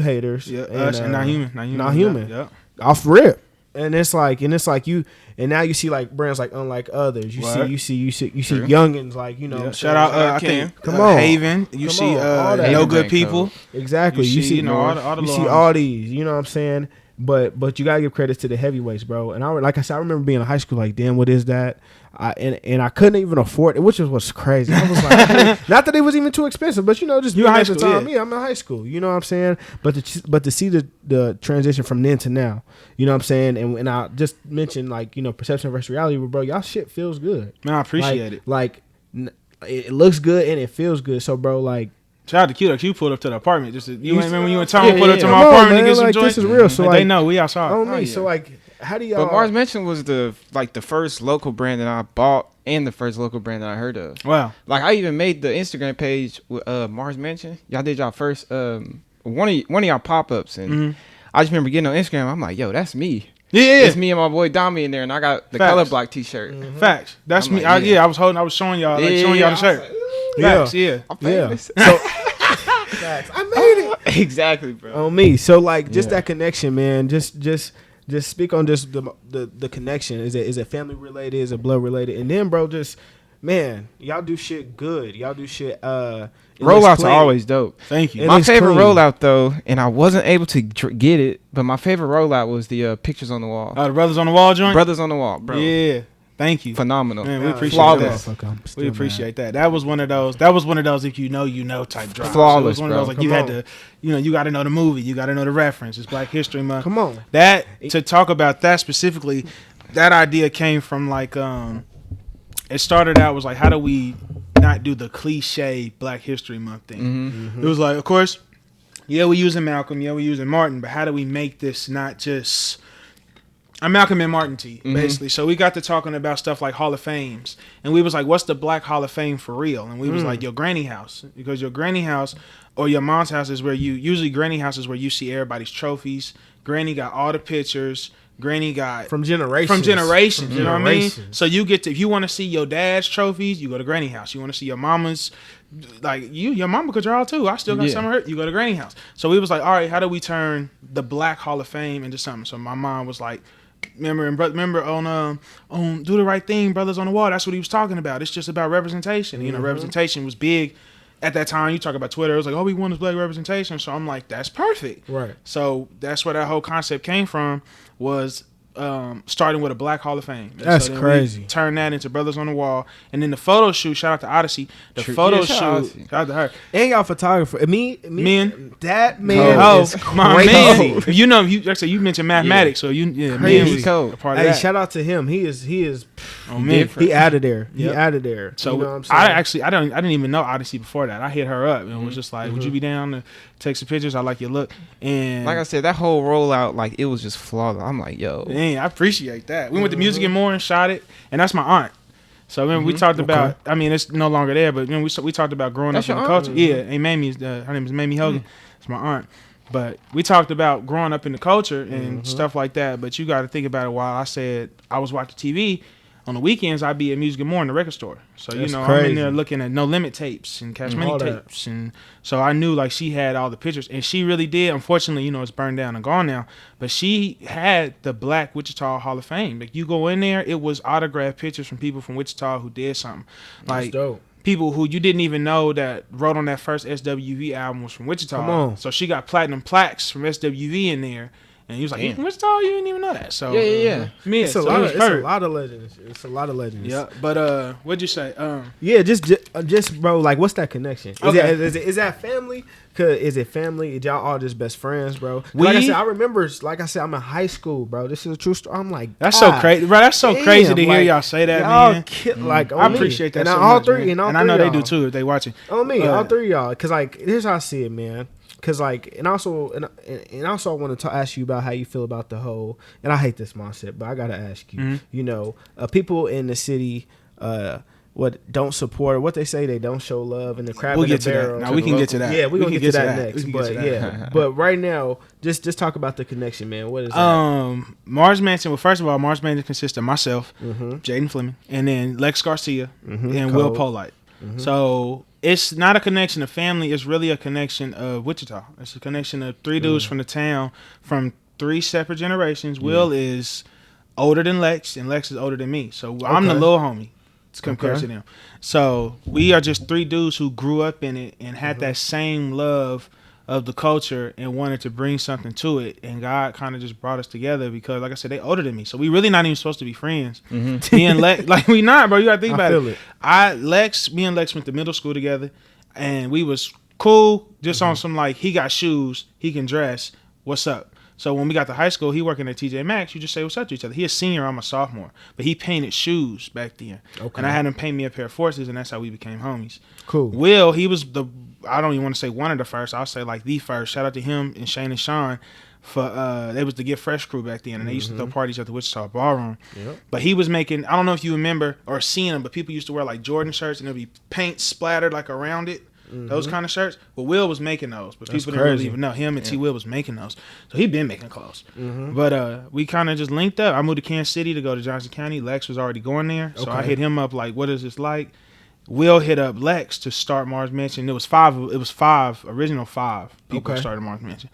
Haters, and Not Human. Yep. Off rip. And it's like you, and now you see like brands like Unlike Others. You see youngins like, you know. Yeah. Shout out, I think. Come on, Haven. You see No Good People. Exactly. You see, all the you see all these. You know what I'm saying? But you gotta give credit to the heavyweights, bro. And like I said, I remember being in high school like, damn, what is that? And I couldn't even afford it, which was crazy. I was like, not that it was even too expensive, but you know, just at the time. Yeah, I'm in high school. You know what I'm saying? But to see the transition from then to now, you know what I'm saying? And I just mentioned, like, you know, perception versus reality, bro. Y'all shit feels good. Man, I appreciate it. Like it looks good and it feels good. So, bro, like. Shout out to Q. Q pulled up to the apartment. You remember when you and Tom pulled up to my apartment to get some joints? This is real. So like, they know we outside. So like, how do y'all? But Mars Mansion was the first local brand that I bought and the first local brand that I heard of. Wow. Like I even made the Instagram page with Mars Mansion. Y'all did y'all first one of y'all pop ups, and I just remember getting on Instagram. I'm like, yo, that's me. Yeah, it's me and my boy Dommy in there, and I got the color block T-shirt. Facts. That's me. Like, I was showing y'all, y'all the shirt. Facts, I'm famous. So, facts. I made it. Exactly, bro. On me. So like, just that connection, man. Just speak on just the connection. Is it family related? Is it blood related? And then, bro, just man, y'all do shit good. Y'all do shit. Rollouts are always dope. Thank you. My favorite rollout though, and I wasn't able to get it, but my favorite rollout was the pictures on the wall. The Brothers on the Wall joint. Brothers on the Wall, bro. Yeah. Thank you. Phenomenal. Man, we appreciate that. We appreciate that. That was one of those if you know type drops. Flawless, so it was one of those you had to, you got to know the movie, you got to know the reference. It's Black History Month. Come on. That to talk about that specifically, that idea came from like it started out was like, how do we not do the cliche Black History Month thing? It was like, of course, we're using Malcolm, we're using Martin, but how do we make this not just I'm Malcolm and Martin T, basically. So we got to talking about stuff like Hall of Fames. And we was like, what's the Black Hall of Fame for real? And we was like, your granny house. Because your granny house or your mom's house is where usually granny house is where you see everybody's trophies. Granny got all the pictures. Granny got from generations. You know what I mean? So you get to, if you want to see your dad's trophies, you go to granny house. You want to see your mama's, like your mama could draw too. I still got some of her. You go to granny house. So we was like, all right, how do we turn the Black Hall of Fame into something? So my mom was like, remember on Do the Right Thing, Brothers on the Wall. That's what he was talking about. It's just about representation. You know, representation was big at that time. You talk about Twitter. It was like, all we want is black representation. So I'm like, that's perfect. Right. So that's where that whole concept came from. Was starting with a Black Hall of Fame. And that's crazy. Turn that into Brothers on the Wall, and then the photo shoot. Shout out to Odyssey. The photo shoot. Shout out to her and y'all photographer. Me, that man is crazy. My man. You know, you mentioned mathematics, so crazy. Part of that. Shout out to him. He is different. He out of there. He out of there. So you know what I'm saying? I didn't even know Odyssey before that. I hit her up and was just like, would you be down to take some pictures? I like your look. And like I said, that whole rollout, like it was just flawless. I'm like, yo, dang, I appreciate that. We went to Music and More and shot it, and that's my aunt. So remember we talked about. I mean, it's no longer there, but we talked about growing up in the culture. Yeah, and Mamie's her name is Mamie Hogan. It's my aunt. But we talked about growing up in the culture and stuff like that. But you got to think about it. While I said I was watching TV. On the weekends, I'd be at Music and More in the record store. So, That's I'm crazy. in there looking at No Limit tapes and Cash Money tapes. And so I knew, like, she had all the pictures. And she really did. Unfortunately, it's burned down and gone now. But she had the Black Wichita Hall of Fame. Like, you go in there, it was autographed pictures from people from Wichita who did something. Like, that's dope. People who you didn't even know that wrote on that first SWV album was from Wichita. Come on. So she got platinum plaques from SWV in there. And he was like, "You from Wichita? You didn't even know that." So yeah. It's a lot of legends. It's a lot of legends. Yeah, but what'd you say? Yeah, just bro, like, what's that connection? Is that family? Is it family? Is y'all all just best friends, bro? Like I said, I'm in high school, bro. This is a true story. I'm like, that's so crazy, bro. That's so crazy to hear y'all say that, man. I appreciate that. And so all much, three, man. and I know they do too if they watching. On me, all three of y'all. Cause like, here's how I see it, man. Cause like, and also I want to ask you about how you feel about the whole. And I hate this mindset, but I gotta ask you. You know, people in the city, don't support what they say. They don't show love, and the crab in the barrel. Now we can get to that. Yeah, we're gonna get to that next. But but right now, just talk about the connection, man. What is that? Mars Mansion. Well, first of all, Mars Mansion consists of myself, Jaden Fleming, and then Lex Garcia and Will Polite. So it's not a connection of family. It's really a connection of Wichita. It's a connection of three dudes from the town from three separate generations. Will is older than Lex, and Lex is older than me. So I'm the little homie compared to them. So we are just three dudes who grew up in it and had that same love of the culture and wanted to bring something to it. And God kind of just brought us together because, like I said, they older than me. So we really not even supposed to be friends. Me and Lex, like we not, bro. You gotta think about it. Me and Lex went to middle school together and we was cool just on some like, he got shoes, he can dress, what's up? So when we got to high school, he working at TJ Maxx. You just say what's up to each other. He a senior, I'm a sophomore, but he painted shoes back then. Okay. And I had him paint me a pair of Forces, and that's how we became homies. Cool. Will, he was I don't even want to say one of the first. I'll say like the first. Shout out to him and Shane and Sean for they was the Get Fresh crew back then, and they used to throw parties at the Wichita Ballroom. Yep. But he was making, I don't know if you remember or seen them, but people used to wear like Jordan shirts and there'd be paint splattered like around it. Those kind of shirts. But Will was making those, but people didn't really even know. Him and T. Will was making those. So he been making clothes. But we kind of just linked up. I moved to Kansas City to go to Johnson County. Lex was already going there. So I hit him up like, what is this like? Will hit up Lex to start Mars Mansion. It was five, original five people started Mars Mansion.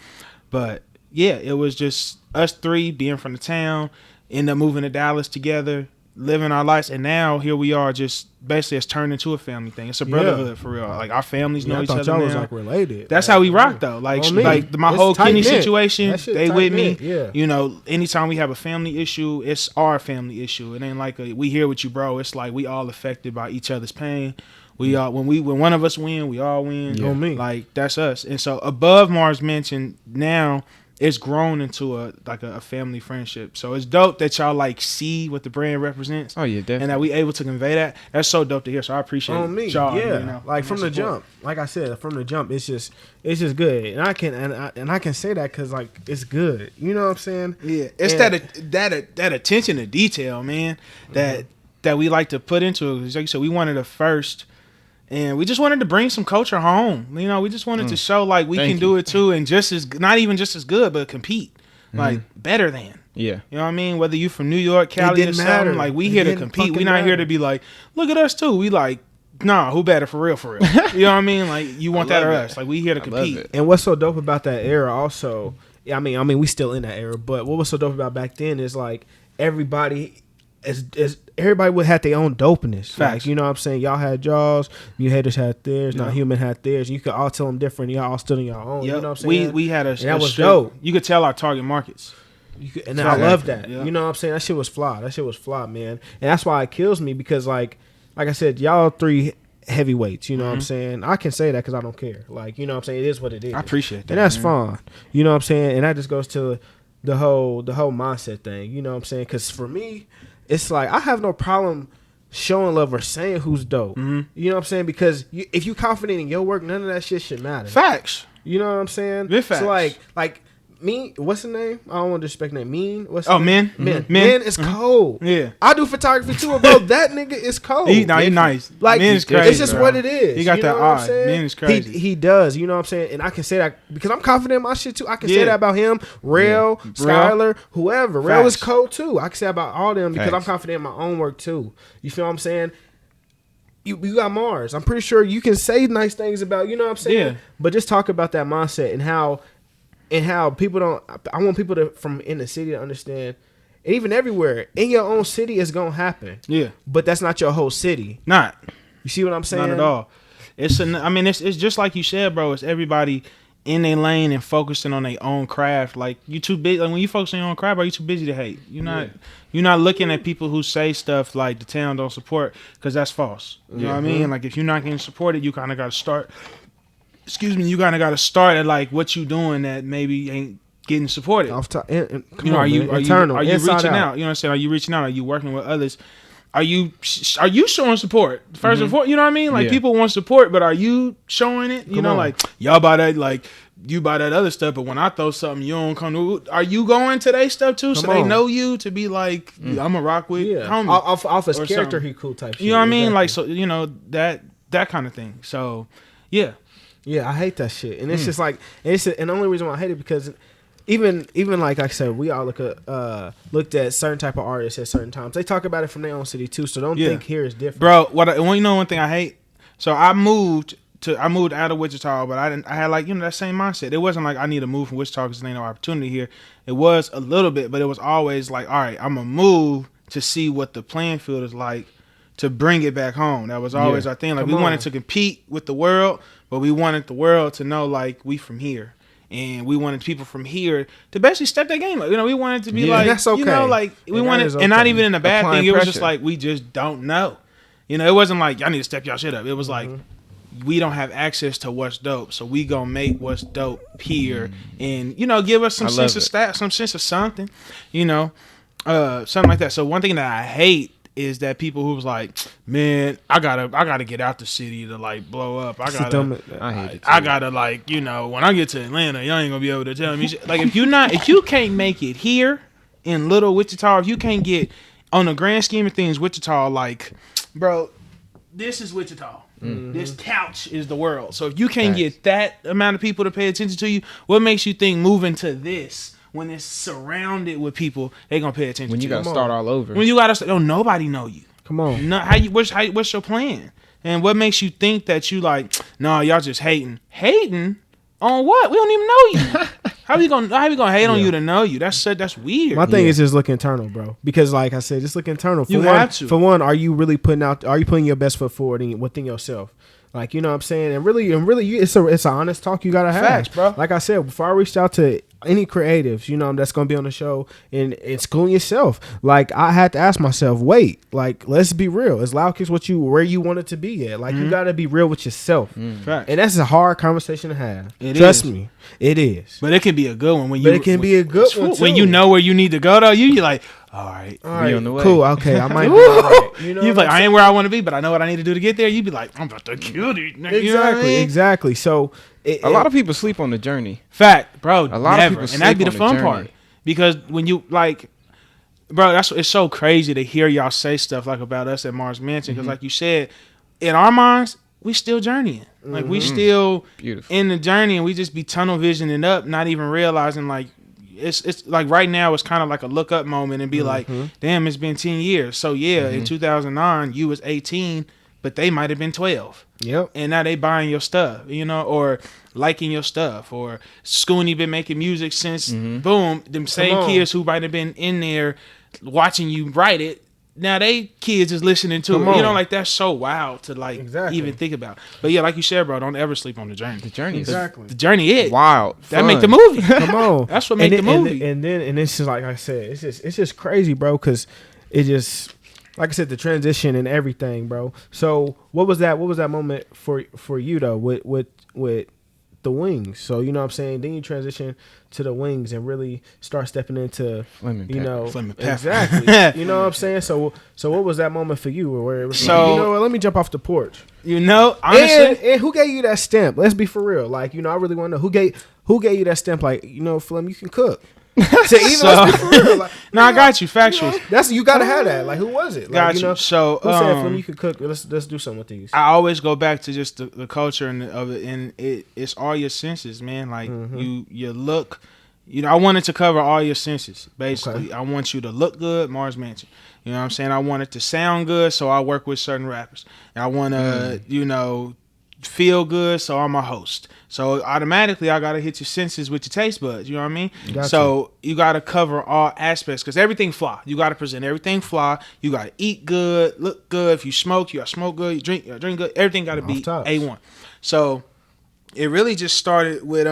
But yeah, it was just us three being from the town, end up moving to Dallas together, living our lives, and now here we are. Just basically, it's turned into a family thing. It's a brotherhood for real. Like our families know each other now. Was like related. That's how we rock though. Like my whole kidney situation, they with me. Yeah. You know, anytime we have a family issue, it's our family issue. It ain't like we here with you, bro. It's like we all affected by each other's pain. We all when one of us win, we all win. Yeah. Like that's us. And so above Mars Mansion now, it's grown into a family friendship. So it's dope that y'all like see what the brand represents. Oh yeah, definitely. And that we able to convey that. That's so dope to hear. So I appreciate y'all. Yeah, you know, like from the jump. Like I said, from the jump, it's just good. And I can say that because like it's good. You know what I'm saying? Yeah, it's that attention to detail, man. That we like to put into it. Like you said, we wanted the first. And we just wanted to bring some culture home. You know, we just wanted to show like we can do it too, and not even just as good, but compete, like better than. Yeah, you know what I mean. Whether you from New York, Cali, or something, like we here to compete. We not here to be like, look at us too. We like, nah, who better for real? You know what I mean? Like you want that or us? Like we here to compete. And what's so dope about that era also? I mean, we still in that era, but what was so dope about back then is like everybody would have their own dopeness. Like, you know what I'm saying? Y'all had y'alls, you haters had theirs, Not Human had theirs. You could all tell them different. Y'all all stood on your own. You know what I'm saying? We had that was dope. You could tell our target markets. I love that. Yeah. You know what I'm saying? That shit was fly. Man. And that's why it kills me because like I said, y'all three heavyweights. You know what I'm saying? I can say that because I don't care. Like, you know what I'm saying? It is what it is. I appreciate that. And that's fine. You know what I'm saying? And that just goes to the whole mindset thing. You know what I'm saying? Because for me, it's like I have no problem showing love or saying who's dope. You know what I'm saying? Because if you confident in your work, none of that shit should matter. Facts. You know what I'm saying? Big facts. So like me, what's the name? I don't want to disrespect name. Mean. What's Men. Men is cold. Yeah. I do photography too, bro. That nigga is cold. He nice. Like Men is crazy. It's just what it is. He got that eye. Men is crazy. He does. You know what I'm saying? And I can say that because I'm confident in my shit too. I can say that about him, Rail, Skylar, whoever. Rail is cold too. I can say about all them because I'm confident in my own work too. You feel what I'm saying? You got Mars. I'm pretty sure you can say nice things about. You know what I'm saying? Yeah. But just talk about that mindset and how people don't. I want people from in the city to understand, and even everywhere in your own city, it's gonna happen. Yeah, but that's not your whole city. Not. You see what I'm saying? Not at all. It's just like you said, bro. It's everybody in their lane and focusing on their own craft. Like you too busy. Like when you focus on your own craft, bro, you too busy to hate. You're not looking at people who say stuff like the town don't support because that's false. You know what I mean? Like if you're not getting supported, you kind of got to start. You kind of got to start at like what you doing that maybe ain't getting supported. Are you reaching out? You know what I'm saying? Are you reaching out? Are you working with others? Are you showing support first and foremost? You know what I mean? Like people want support, but are you showing it? You know, like y'all buy that, like you buy that other stuff, but when I throw something, you don't come to. Are you going to their stuff too, so they know you to be like I'm a rock with homie off his character, he cool type. You know what I mean? Like so, you know that kind of thing. So yeah. Yeah, I hate that shit, and it's just like and the only reason why I hate it because even like I said, we all looked at certain type of artists at certain times. They talk about it from their own city too, so don't think here is different, bro. You know one thing I hate. So I moved out of Wichita, but I had like that same mindset. It wasn't like I need to move from Wichita because there ain't no opportunity here. It was a little bit, but it was always like, all right, I'm gonna move to see what the playing field is like to bring it back home. That was always our thing. Like we wanted to compete with the world. But we wanted the world to know, like, we from here. And we wanted people from here to basically step their game up. You know, we wanted to be like, that's okay. You know, like, we wanted, and not even in a bad thing. It was just like, we just don't know. You know, it wasn't like, y'all need to step y'all shit up. It was like, we don't have access to what's dope, so we gonna make what's dope here, and you know, give us some sense of some sense of something, you know, something like that. So one thing that I hate is that people who was like, man, I gotta get out the city to like blow up. I gotta like, you know, when I get to Atlanta, y'all ain't gonna be able to tell me shit. Like if you can't make it here in Little Wichita, if you can't get on the grand scheme of things, Wichita, like, bro, this is Wichita. This couch is the world. So if you can't get that amount of people to pay attention to you, what makes you think moving to this when it's surrounded with people, they gonna pay attention to you? When you gotta start all over. When you gotta start, don't nobody know you. Come on. No, what's your plan? And what makes you think that you like, no, y'all just hating? Hating on what? We don't even know you. How we gonna hate on you to know you? That's weird. My thing is just look internal, bro. Because like I said, just look internal. For one, are you really putting your best foot forward within yourself? Like, you know what I'm saying? And really, it's an honest talk you gotta have. Facts, bro. Like I said, before I reached out to any creatives, you know, that's gonna be on the show and schooling yourself, like I had to ask myself, wait, like let's be real. Is Loudkicks where you want it to be at? Like you gotta be real with yourself. Facts. And that's a hard conversation to have. Trust me, it is. But it can be a good one when you know where you need to go though. You're like, all right, we on the way. Cool, okay, I might be all right. You know, you're like, I ain't where I want to be, but I know what I need to do to get there. You'd be like, I'm about to kill these niggas. Exactly, you know what I mean? exactly. So a lot of people sleep on the journey. Fact, bro. A lot of people sleep and that'd be the on fun the part, because when you like, bro, it's so crazy to hear y'all say stuff like about us at Mars Mansion, because like you said, in our minds, we still journeying. Like we still in the journey, and we just be tunnel visioning up, not even realizing like. It's like right now it's kind of like a look up moment and be like, damn, it's been 10 years. So yeah, in 2009 you was 18, but they might have been 12. Yep. And now they buying your stuff, you know, or liking your stuff, or Scooney been making music since boom, them same kids who might have been in there watching you write it. Now they kids is listening to it. You know, like that's so wild to like even think about. But yeah, like you said, bro, don't ever sleep on the journey. The journey, exactly. The journey is wild. That make the movie. Come on, that's what make the movie. And it's just like I said, it's just crazy, bro. Because it just, like I said, the transition and everything, bro. So what was that moment for you though with the wings? So you know what I'm saying. Then you transition to the wings and really start stepping into FlemmonPepper. Exactly. You know what I'm saying. So what was that moment for you where it was like, you know what, let me jump off the porch. You know, honestly, and who gave you that stamp? Let's be for real. Like, you know, I really want to know who gave you that stamp. Like, you know, Flem, you can cook. So even let's be for real. Like, I got you. Factual. You gotta have that. Like, who was it? Like, got you know, so who said Flem, you can cook? Let's do something with these. I always go back to just the culture of it, and it's all your senses, man. Like you look. You know, I wanted to cover all your senses, basically. Okay. I want you to look good, Mars Mansion. You know what I'm saying? I want it to sound good, so I work with certain rappers. And I want to, you know, feel good, so I'm a host. So automatically, I got to hit your senses with your taste buds. You know what I mean? Gotcha. So you got to cover all aspects, because everything fly. You got to present everything fly. You got to eat good, look good. If you smoke, you got to smoke good. You drink good. Everything got to be A1. So it really just started with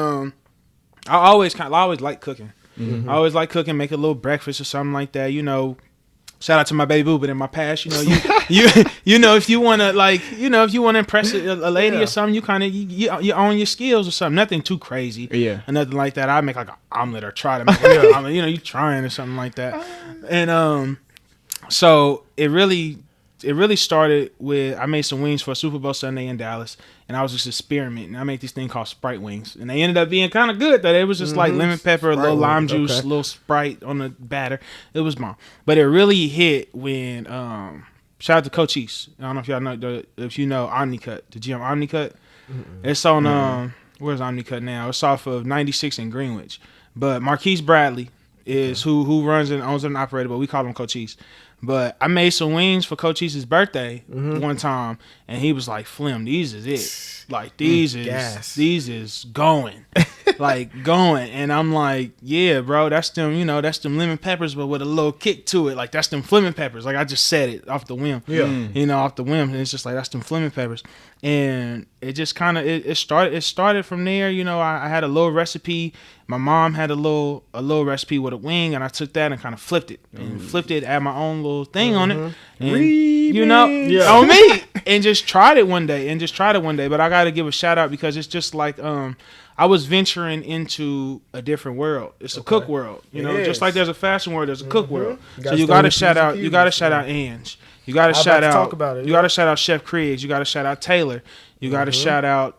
I always like cooking. I always like cooking, make a little breakfast or something like that. You know, shout out to my baby boo, but in my past, you know, you know, if you want to like, you know, if you want to impress a lady or something, you kind of you own your skills or something. Nothing too crazy, or nothing like that. I make like an omelet or try to make an omelet. You know, you trying or something like that. And so it really started with, I made some wings for a Super Bowl Sunday in Dallas, and I was just experimenting. I made this thing called Sprite wings, and they ended up being kind of good. Though it was just like lemon pepper, a little lime juice, a little Sprite on the batter. It was bomb. But it really hit when shout out to Coach East. I don't know if y'all know if you know Omnicut, the gym Omnicut. It's on where's Omnicut now? It's off of 96 in Greenwich. But Marquise Bradley is who runs and owns and operates, but we call him Coach East. But I made some wings for Coach East's birthday one time, and he was like, "Flem, these is it. Like these is going, like going." And I'm like, "Yeah, bro, that's them. You know, that's them lemon peppers, but with a little kick to it. Like that's them FlemmonPeppers. Like I just said it off the whim. You know, off the whim. And it's just like that's them FlemmonPeppers." And it just kind of it started from there. You know, I had a little recipe. My mom had a little recipe with a wing, and I took that and kind of flipped it, add my own little thing on it. And, you know, on me. and just tried it one day. But I got to give a shout out because it's just like I was venturing into a different world. It's a cook world, you know. Just like there's a fashion world, there's a cook world. So you got to shout out. You got to shout out Ange. You got to shout out. Talk about it, you got to shout out Chef Creatinine. You got to shout out Taylor. You got to shout out.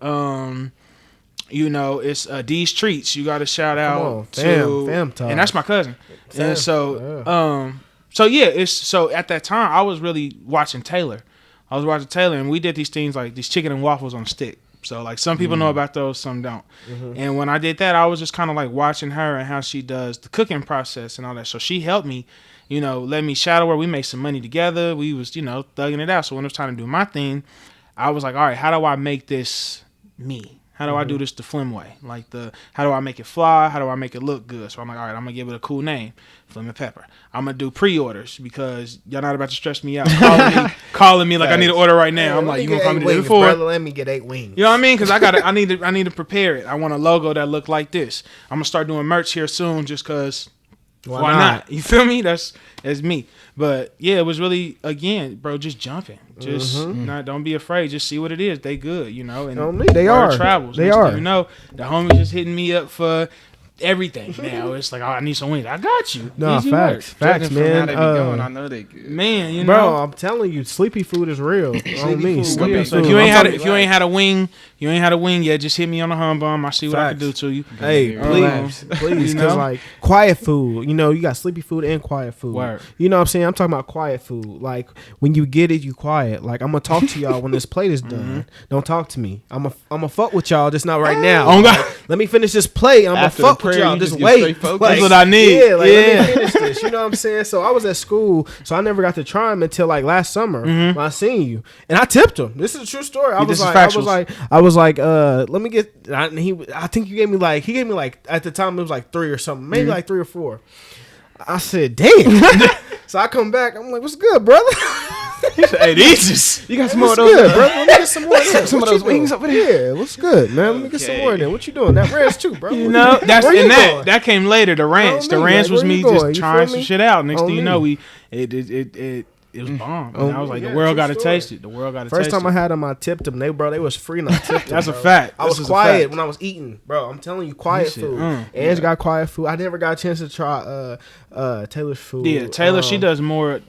You know, it's D's Treats. You got to shout out to, fam time. And that's my cousin. And so, so at that time I was really watching Taylor. And we did these things like these chicken and waffles on a stick. So like some people know about those, some don't. And when I did that, I was just kind of like watching her and how she does the cooking process and all that. So she helped me, you know, let me shadow her. We made some money together. We was, you know, thugging it out. So when it was time to do my thing, I was like, all right, how do I make this me? How do I do this the Flem way? Like how do I make it fly? How do I make it look good? So I'm like, all right, I'm gonna give it a cool name, FlemmonPepper. I'm gonna do pre-orders because y'all not about to stress me out, calling me like I need to order right now. I'm like, you gonna come to do it for? Brother, let me get 8 wings. You know what I mean? Because I need to prepare it. I want a logo that look like this. I'm gonna start doing merch here soon, just cause. Why not? You feel me? That's me. But yeah, it was really, again, bro, just jumping. Just don't be afraid. Just see what it is. They good, you know. And they are. Travels. They are. You know, the homies just hitting me up for everything now. It's like, oh, I need some wings. I got you. No, Easy facts. work. Facts, man. How they be going, I know they good. Man, you know. Bro, I'm telling you, sleepy food is real. On me. Sleepy So food. if you ain't had a wing yet, just hit me on the hum bum. I see what I can do to you. Hey, please, because like quiet food, you know, you got sleepy food and quiet food. Word. You know what I'm saying? I'm talking about quiet food. Like when you get it, you quiet. Like I'm gonna talk to y'all when this plate is done. Don't talk to me. I'm a fuck with y'all, just not right now. Oh God. Let me finish this play. I'm gonna fuck with y'all. Just wait. That's what I need. Yeah, like let me finish this. You know what I'm saying? So I was at school, so I never got to try them until like last summer when I seen you, and I tipped him. This is a true story. I was like, let me get. I think he gave me like at the time it was like 3 or something, maybe like 3 or 4. I said, damn. So I come back. I'm like, what's good, brother? Hey, these you got some more of those, good, brother? Let me get some more. Some of those wings over there. Yeah, what's good, man? Let me get some more of that. What you doing? That ranch too, bro. You know, that came later. The ranch, was me just trying some shit out. Next thing you know, it was bomb. And I was like, the world got to taste it. The world got to taste it. First time I had them, I tipped them. They was free and I tipped them. That's a fact. I was quiet when I was eating, bro. I'm telling you, quiet food. Ange got quiet food. I never got a chance to try Taylor's food. Yeah, Taylor, she does more.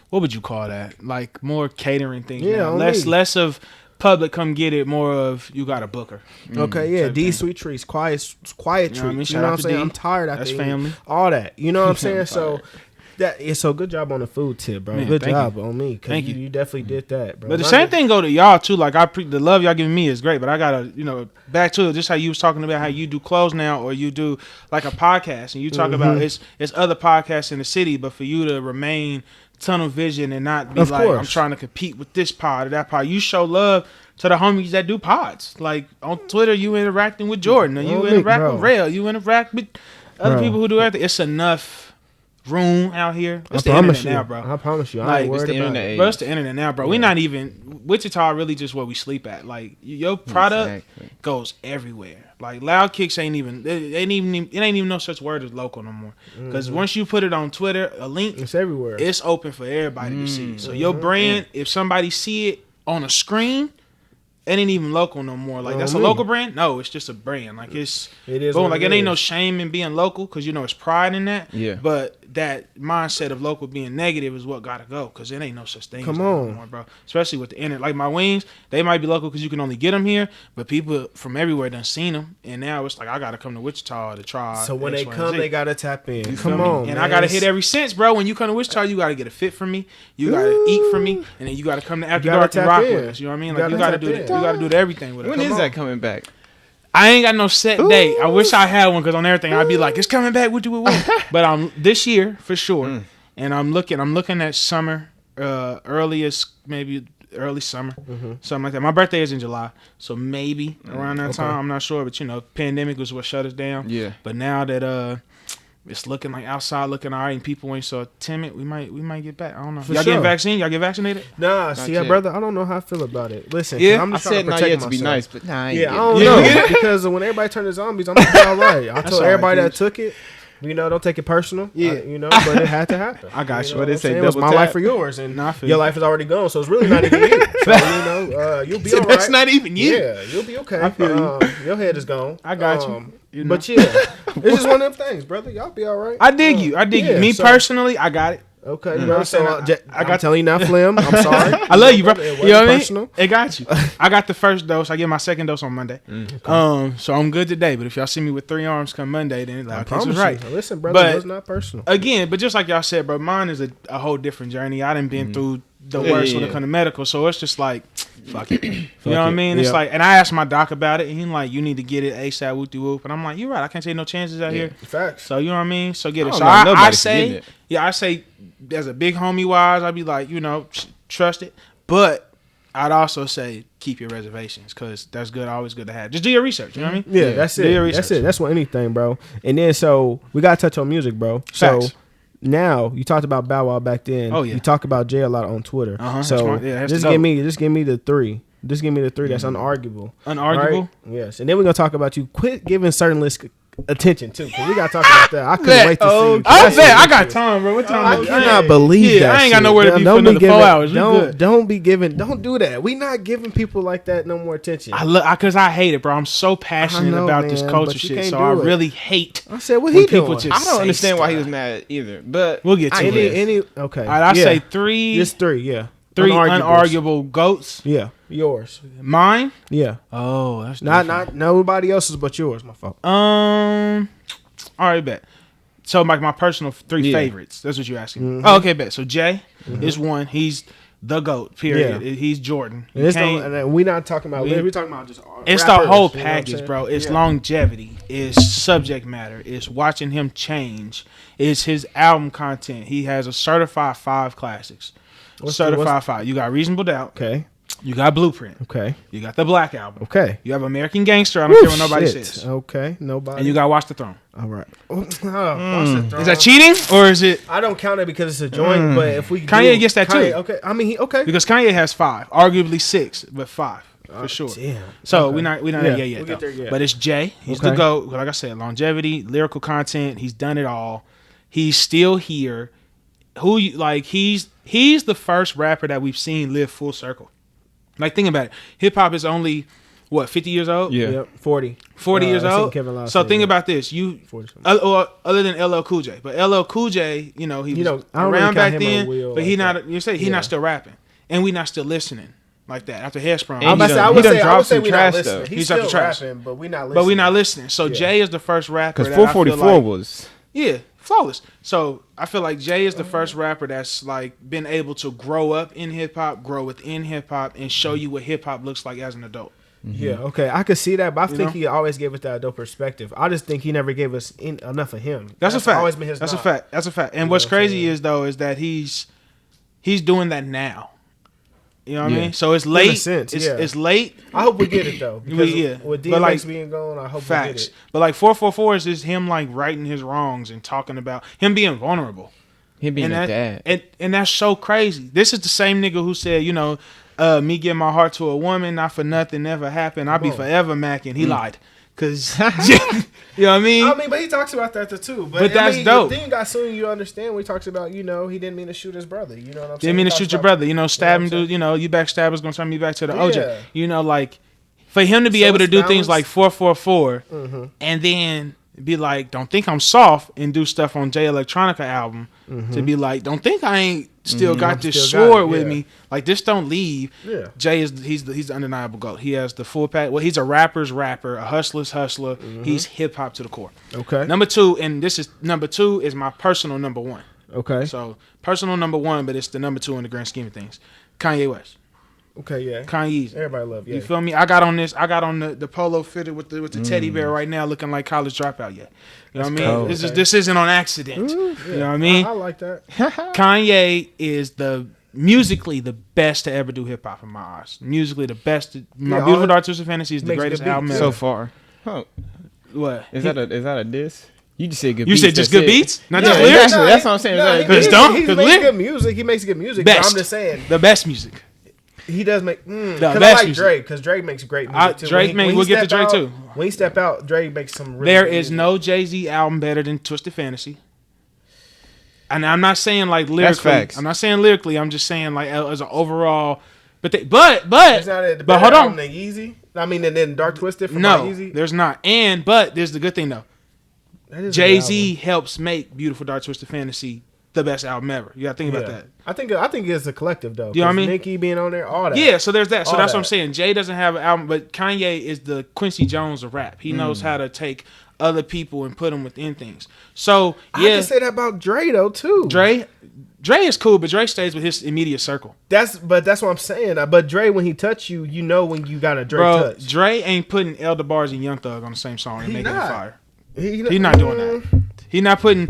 What would you call that? Like more catering things. Yeah, less of public come get it, more of you got a booker. Okay, yeah, D sweet treats, quiet treats. You know what I'm saying? I'm tired. That's family. All that. You know what I'm saying? So. So good job on the food tip, bro. Man, good job on me. Thank you. You definitely did that, bro. But the same thing go to y'all too. Like the love y'all giving me is great. But I gotta, back to it. Just how you was talking about how you do clothes now, or you do like a podcast, and you talk about it's other podcasts in the city, but for you to remain tunnel vision and not be I'm trying to compete with this pod or that pod. You show love to the homies that do pods. Like on Twitter, you interacting with Jordan, or you interact with Rail, you interact with other people who do everything. It's enough room out here. It's the internet now, bro. I promise you. Like, it's the internet. Bro, it's the internet now, bro. Yeah. We not even Wichita. Really, just where we sleep at. Like your product goes everywhere. Like Loudkicks ain't even no such word as local no more. Because once you put it on Twitter, a link, it's everywhere. It's open for everybody to see. So your brand, if somebody see it on a screen, it ain't even local no more. Like that's a local brand. No, it's just a brand. Like it is. Boom. Like it ain't no shame in being local because it's pride in that. Yeah. But that mindset of local being negative is what gotta go because it ain't no such thing. Come on, anymore, bro. Especially with the internet. Like my wings, they might be local because you can only get them here, but people from everywhere done seen them, and now it's like I gotta come to Wichita to try. So when they come, they gotta tap in. Come on, and I gotta hit every cent, bro. When you come to Wichita, you gotta get a fit from me. You gotta eat from me, and then you gotta come to After Dark and rock with us. You know what I mean? Like you gotta do that. You gotta do everything with it. When is that coming back? I ain't got no set date. I wish I had one because on everything I'd be like, it's coming back. What do we want? But this year for sure. And I'm looking at summer, earliest maybe early summer, something like that. My birthday is in July, so maybe around that time. I'm not sure, but pandemic was what shut us down. Yeah. But now that it's looking like outside looking all right and people ain't so timid, we might get back. I don't know. Y'all getting vaccine? Y'all get vaccinated? Nah, brother, I don't know how I feel about it. Listen, I'm just trying to protect myself. To be nice, but nah, I don't know because when everybody turned to zombies, I'm gonna be all right. I told everybody that took it. You know, don't take it personal. Yeah. You know, but it had to happen. I got you. What they say, it was my double tap. life or yours, and Nah, I feel your you. life is already gone, so it's really not even you. So, you know, you'll be all right. That's not even you. Yeah, you'll be okay. I feel your head is gone. I got you. You know? But yeah, it's just one of them things, brother. Y'all be all right. I dig you. I dig you. Me personally, I got it. Okay, You know bro. what I'm So saying? I got telling you now, Flem. I'm sorry. I love you, bro. It You know what I mean? personal. It got you. I got the first dose. I get my second dose on Monday. So I'm good today. But if y'all see me with 3 arms come Monday, then Loudkicks was right. Listen, brother, But- it's not personal. Again, but just like y'all said, bro, mine is a whole different journey. I done been through the worst when it comes to medical, so it's just like, fuck it. You know what I mean? It's Yeah. like, and I asked my doc about it, and he like, you need to get it ASAP, whoop de whoop. And I'm like, you're right. I can't take no chances out here. Facts. So you know what I mean? So get it. I don't So know I nobody say, getting it. yeah, I say, as a big homie wise, I'd be like, you know, trust it, but I'd also say keep your reservations because that's good. Always good to have. Just do your research. You know what I mean? Yeah, that's Do your it. That's research. it. That's what anything, bro. And then so we gotta touch on music, bro. So Facts. now you talked about Bow Wow back then. Oh, yeah. You talk about Jay a lot on Twitter. Uh-huh, So that's my- yeah, that's just the give goat. me the three. Just give me the three. That's unarguable. Unarguable. Right? Yes. And then we're gonna talk about you. Quit giving certain lists attention too, because we gotta talk about that. I couldn't Bet. wait to see. you. I bet I got time, bro. What time? I is it? cannot believe Yeah, that. I ain't got shit. nowhere to be for Don't be another 4 giving- hours. We good. Don't be giving. Don't do that. We not giving people like that no more attention. Because I hate it, bro. I'm so passionate know, about this man, culture but you shit, can't so do I it. really hate. I said, what when he people doing? just I don't say understand why he stuff. was mad either. But We'll get to it. Any okay. All right, I Yeah. say three. Just three, yeah. Three Unarguables. unarguable goats. Yeah, yours. Mine. Yeah, Oh, that's not nobody else's but yours. My fault. All right, bet. So my personal three Yeah. favorites. That's what you're asking. Oh, okay, bet. So Jay is one. He's the GOAT. Period. Yeah. He's Jordan. And it's Can't- and we not talking about. We're talking about just. It's rappers, the whole you know what I'm package, saying? bro. It's Yeah. longevity. It's subject matter. It's watching him change. It's his album content. He has a certified 5 classics. Certified 5. You got Reasonable Doubt. Okay. You got Blueprint. Okay. You got the Black Album. Okay. You have American Gangster. I don't care what nobody Shit. says. Okay. Nobody. And you got Watch the Throne. All right. Is that cheating or is it? I don't count it because it's a joint. But if we Kanye do, gets that Kanye, too. Okay. I mean, okay. Because Kanye has 5, arguably 6, but 5 for sure. Damn. So Okay. we're not Yeah, there yet. we'll get though. there yet. But it's Jay. He's Okay. the GOAT. Like I said, longevity, lyrical content. He's done it all. He's still here. He's the first rapper that we've seen live full circle. Like, think about it. Hip hop is only, what, 50 years old? Yeah. Yep. 40. 40 years I seen old? Kevin Love So say think that. about this. 40. Other than LL Cool J. But LL Cool J, he was I don't really around count back him then. on Will But like that. he's not still rapping. And we not still listening like that after Hairspray. And I he would done say dropped we some not trash listening. stuff. He's He's dropped still the trash. rapping, but we not listening. But we not listening. So Yeah. Jay is the first rapper. Because that I feel 444 like- was. Yeah, flawless. So I feel like Jay is the first rapper that's like been able to grow up in hip hop, grow within hip hop, and show you what hip hop looks like as an adult. Yeah, okay, I could see that, but I You think know? he always gave us that adult perspective. I just think he never gave us enough of him. That's a fact. Always been his. That's a knock. fact. That's a fact. And You what's know what I'm crazy saying? is though is that he's doing that now. You know what I Yeah. mean? So it's In a late. sense, it's, yeah. it's late. I hope we get it though. Because Yeah. with But, like, DMX being gone, I hope we Facts. get it. But like 444 is just him like righting his wrongs and talking about him being vulnerable. Him being and a that, dad. And that's so crazy. This is the same nigga who said, me giving my heart to a woman, not for nothing, never happened. I'll be Come on. forever macking. He lied. Cause you know what I mean? I mean, but he talks about that too. But that's dope. The thing got soon you understand when he talks about, he didn't mean to shoot his brother. You know what I'm saying? Didn't mean He to talks shoot your about- brother. Stab him, what I'm dude. You backstabbers gonna turn me back to the Yeah. OJ. Like for him to be So able to it's do things like balanced. 444 Mhm. and then be like, don't think I'm soft and do stuff on Jay Electronica album to be like, don't think I ain't still got this still got sword it, with yeah. me. Like this don't leave. Yeah. Jay he's the undeniable GOAT. He has the full pack. Well, he's a rapper's rapper, a hustler's hustler. He's hip hop to the core. Okay. Number 2, and number 2 is my personal number 1. Okay. So personal number 1, but it's the number 2 in the grand scheme of things. Kanye West. Okay. Yeah. Kanye's. Everybody love. Yeah. You feel me? I got on the polo fitted with the teddy bear right now, looking like college dropout. Yeah, you know what I mean. cold. This isn't on accident. You know what I mean? I like that. Kanye is musically the best to ever do hip hop in my eyes. Musically the best. My Yeah, Beautiful all Dark Twisted Fantasy is the makes greatest good beats. album Yeah. ever. So far. Huh. What? Is that a diss? You just said good You beats. said just that's good it. beats, not Yeah, just lyrics. exactly. That's what I'm saying. No, Is that a Cause diss? don't- he cause makes lyric- good music. He makes good music. But Best. I'm just saying. The best music. He does make because I like Drake because Drake makes great music too. We'll get to Drake too. When he step out, Drake makes some. Really there good is music. no Jay-Z album better than Twisted Fantasy. And I'm not saying like lyrically. That's facts. I'm not saying lyrically. I'm just saying like as an overall. But It's not the but hold on. Than Yeezy. I mean, and then Dark Twisted from No, Yeezy. there's not. But there's the good thing though. Jay-Z helps make Beautiful Dark Twisted Fantasy the best album ever. You got to think about that. I think it's a collective though. You know what I mean? Nicki being on there, all that. Yeah, so there's that. So All that's that. what I'm saying. Jay doesn't have an album, but Kanye is the Quincy Jones of rap. He knows how to take other people and put them within things. So I can say that about Dre though too. Dre is cool, but Dre stays with his immediate circle. That's what I'm saying. But Dre, when he touch you, you know when you got a Dre touch. Dre ain't putting Elder Bars and Young Thug on the same song and making it fire. He's not doing that. He not putting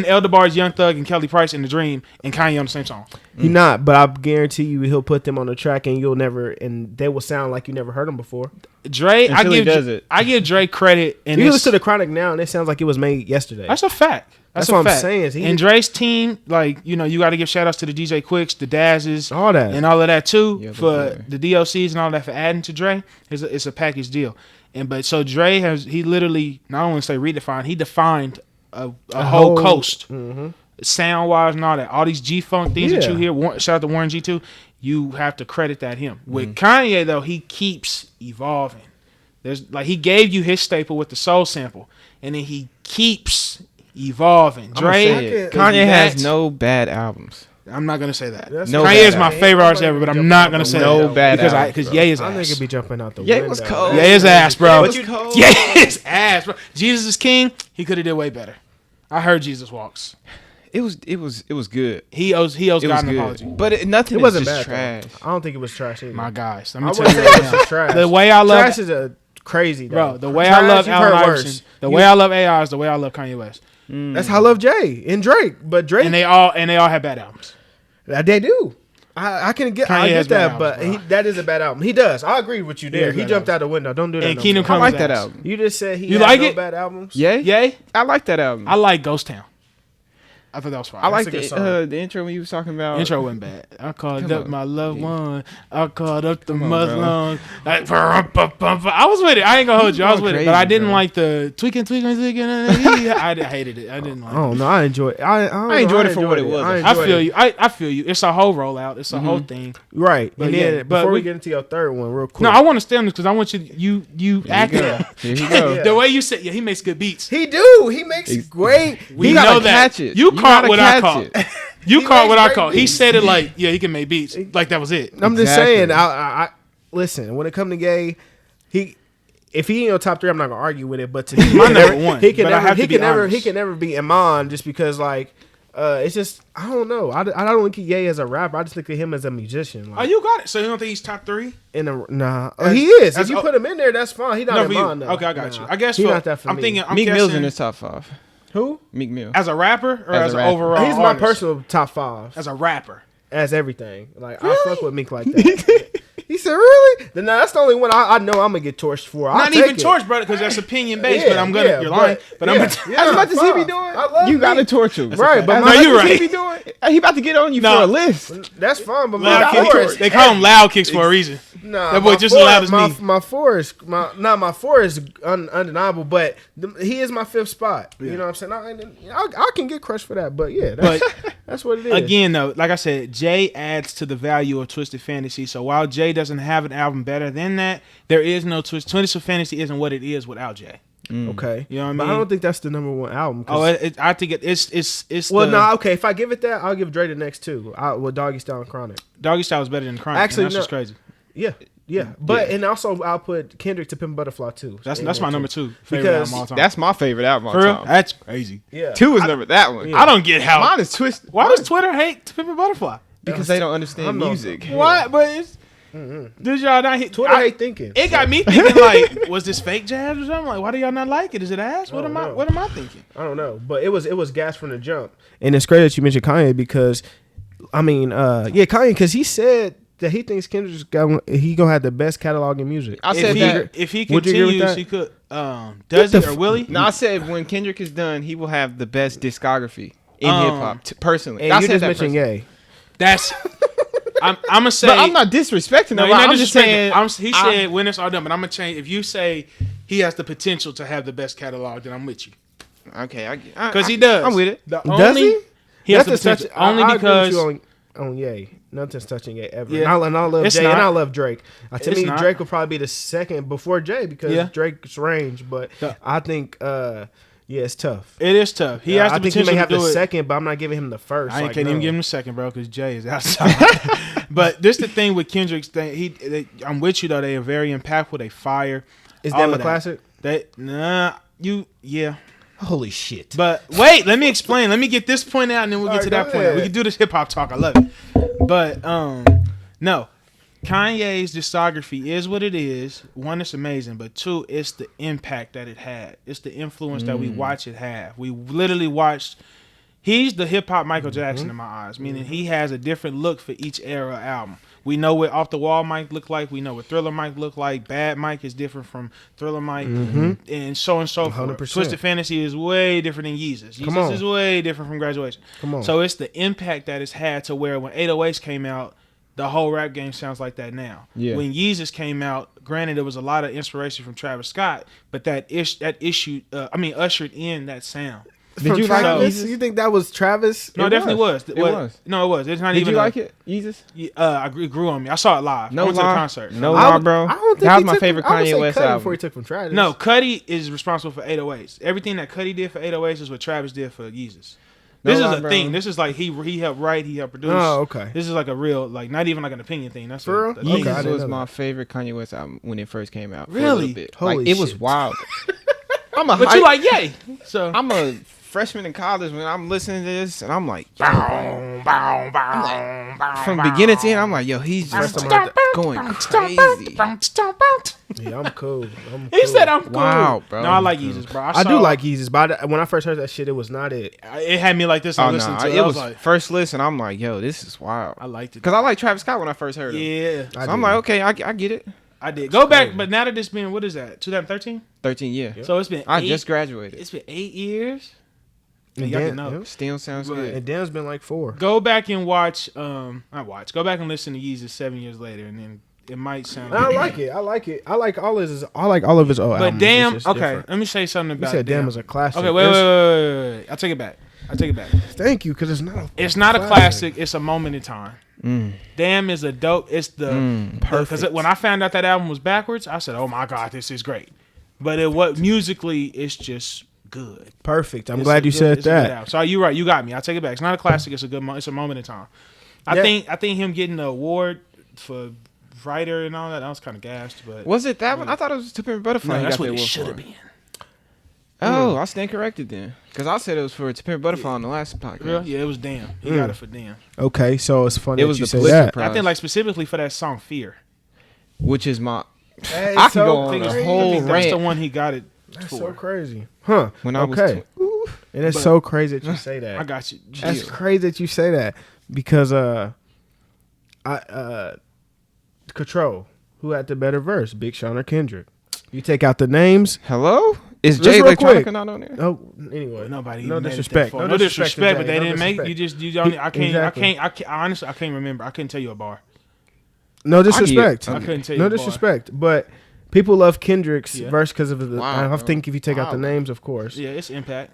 Elder Bars, Young Thug, and Kelly Price in The Dream and Kanye on the same song. He not, but I guarantee you he'll put them on the track and they will sound like you never heard them before. Dre, I give Dre credit. And you listen to The Chronic now and it sounds like it was made yesterday. That's a fact. That's what I'm saying. And Dre's team, like, you know, you got to give shout outs to the DJ Quicks, the Dazzes, all that, and all of that too, for the DLCs and all that for adding to Dre. It's a package deal. So Dre he literally not only say redefined, he defined a whole coast, sound wise and all that. All these G-Funk things that you hear. Shout out to Warren G2. You have to credit that him. With Kanye though, he keeps evolving. There's like he gave you his staple with the soul sample, and then he keeps evolving. Kanye has no bad albums. I'm not gonna say that. Kanye is my favorite artist ever, but I'm not gonna say bad because Ye is ass. I think it'd be jumping out the window. Ye was cold. Ye is ass, bro. Ye is ass, bro. Jesus is King. He could have did way better. I heard Jesus Walks. It was good. He owes God an apology. But nothing. It wasn't just bad. trash. I don't think it was trash either. My guys, I wouldn't say it was trash. The way I love trash is a crazy though. Bro. The way I love Allen Iverson, the way I love AI is the way I love Kanye West. That's how I love Jay and Drake, but Drake and they all have bad albums. They do. I get that, albums, but that is a bad album. He does. I agree with you there. He jumped out the window. Don't do that. And Kingdom Come. I like that album. You just said he you had like no it? bad albums. Yeah. I like that album. I like Ghost Town. I thought that was fine. I like the intro when you was talking about. Intro wasn't bad. I called up my loved one. I called up the Muslim. Like, I was with it. I ain't gonna hold you. I was with it, but I didn't like the tweaking. I hated it. I didn't like it. Oh no, I enjoyed it. I enjoyed it for what it was. I feel you. I feel you. It's a whole rollout. It's a whole thing. Right. But and then before we get into your third one, real quick. No, I want to stay on this because I want you acting. Here you go. The way you said, he makes good beats. He do. He makes great. We know that. You caught what I caught. You caught what I caught. He said it like, he can make beats. Like that was it. I'm just saying. I listen. When it comes to Gay, if he ain't your top 3, I'm not gonna argue with it. But to me, my number one. He can never be Iman just because like it's just I don't know. I don't look at Ye as a rapper. I just look at him as a musician. Like, you got it. So you don't think he's top 3? He is. If you put him in there, that's fine. He not Iman though. Okay, I got you. I guess he's not that for I'm me. thinking Meek Mill's in his top 5. Who? Meek Mill. As a rapper or as an overall? He's my personal top 5. As a rapper. As everything. Like I fuck with Meek like that. He said, "Really?" Then that's the only one I know I'm gonna get torched for. Not even torched, brother, because that's opinion based. But I'm gonna. You're lying. But I'm. As much as he be doing, you gotta torch him, right? But you're right. He be doing, he about to get on you for a list. That's fine, but they call him Loudkicks for a reason. Nah, that boy just as loud as me. My 4 is undeniable, but he is my 5th spot. You know what I'm saying? I can get crushed for that, but yeah, that's what it is. Again, though, like I said, Jay adds to the value of Twisted Fantasy. So while Jay doesn't have an album better than that, there is no Twisted Fantasy isn't what it is without Jay. Okay, you know what I mean? But I don't think that's the number 1 album. I think it's. Well, no, okay. If I give it that, I'll give Dre the next 2. With Doggy Style and Chronic. Doggy Style is better than Chronic. Actually, that's just crazy. Yeah, but and also I'll put Kendricks to Pimp Butterfly too. That's my number 2 favorite album all time. That's my favorite album all time. That's crazy. Yeah, 2 is number that one. Yeah. I don't get how mine is twisted. Why does Twitter hate Pimp a Butterfly? Because they don't understand music. What? But it's. Did y'all not hit Twitter? Hate thinking. It got me thinking like, was this fake jazz or something? Like, why do y'all not like it? Is it ass? What am I thinking? I don't know, but it was gas from the jump. And it's great that you mentioned Kanye because, Kanye because he said that he thinks Kendrick's gonna have the best catalog in music. I said if he continues, he could. Does he or will he? No, I said when Kendrick is done, he will have the best discography in hip hop. Personally, and you just mentioned Ye. That's I'm gonna say. But I'm not disrespecting him. I'm just saying. He said when it's all done, but I'm gonna change. If you say he has the potential to have the best catalog, then I'm with you. Okay, because he does. I'm with it. Does he? He has the potential. Only because on Ye. Nothing's touching Ye ever. Yeah. And I love Jay and I love Drake. To me, not. Drake will probably be the second before Jay because Drake's range. But I think, it's tough. It is tough. He has the potential to do it. I think he may have the second, but I'm not giving him the first. I can't even give him the second, bro, because Jay is outside. But this the thing with Kendricks. I'm with you, though. They are very impactful. They fire. Is that a classic? Yeah. Holy shit. But wait, let me explain. Let me get this point out, and then we'll get to that point. We can do this hip-hop talk. I love it. But, no. Kanye's discography is what it is. One, it's amazing. But two, it's the impact that it had. It's the influence that we watch it have. We literally watched... He's the hip-hop Michael Jackson in my eyes, meaning he has a different look for each era album. We know what Off the Wall Mike look like. We know what Thriller Mike look like. Bad Mike is different from Thriller Mike, and so on and so forth. 100%. Twisted Fantasy is way different than Yeezus. Yeezus is way different from Graduation. So it's the impact that it's had to where when 808s came out, the whole rap game sounds like that now. Yeah. When Yeezus came out, granted there was a lot of inspiration from Travis Scott, but that ushered in that sound. Did you like Yeezus? You think that was Travis? No, it definitely was. It was. No, it was. It's not Did even. Did you like it, Yeezus? It grew on me. I saw it live. No I went to lie. the concert. No lie, bro. I don't think that was my favorite Kanye West album. Before he took from Travis. No, Cudi is responsible for 808s. Everything that Cudi did for 808s is what Travis did for Yeezus. This is a thing. This is like he helped write, he helped produce. Oh, okay. This is like a real, like not even like an opinion thing. That's for real. Yeezus was my favorite Kanye West album when it first came out. Really? Holy shit. It was wild. But you like Ye. So I'm a freshman in college when I'm listening to this, and I'm like, from beginning to end, I'm like, yo, he's just going crazy. Yeah, I'm cool. He said I'm cool. Wow, bro. No, I like Yeezus, bro. I do like Yeezus, but when I first heard that shit, it was not it. It had me like this. I listened to it. It was like, first listen. I'm like, yo, this is wild. I liked it because I like Travis Scott when I first heard him. Yeah, so I'm like, okay, I get it. I did. Go back, but now that it's been, what is that? 2013. 13, yeah. So it's been. I just graduated. It's been 8 years. And y'all can know. Still sounds good. And Dan's been like 4. Go back and watch. Go back and listen to Yeezus 7 years later, and then it might sound. I like it. I like all of his. Old but albums. damn. Okay, different. let me say something about. You said damn is a classic. Okay, wait. I take it back. Thank you, because it's not. It's not a classic. It's a moment in time. Damn is a dope. It's the perfect. Because when I found out that album was backwards, I said, "Oh my god, this is great." But musically, it's just good. Perfect. I'm glad you said that. So you're right. You got me. I take it back. It's not a classic. It's a good. It's a moment in time. I think him getting the award for writer and all that was kind of gassed. But was it that one? I thought it was To Pimp a Butterfly. No, that's what it should have been. Oh, I stand corrected then. Because I said it was for To Pimp a Butterfly on the last podcast. Really? Yeah, it was Damn. He got it for Damn. Okay, so it's funny it was you the say that. I think like specifically for that song Fear. Which is my... Hey, I can go on a whole rant. That's the one he got it That's for. so crazy. Huh. When I was and it's so crazy that you say that. I got you. That's crazy that you say that. Because Control, who had the better verse, Big Sean or Kendrick? You take out the names. Hello? Is Jay real quick. Electronica not on there? Oh, anyway. Nobody. No disrespect. No disrespect, but they didn't make. Disrespect. You don't. I can't. Exactly. I can't. Honestly, I can't remember. I couldn't tell you a bar. No disrespect. I couldn't tell you. No a bar. disrespect, but people love Kendrick's verse because of the. Wow, I think if you take out the names, of course. Yeah, it's impact.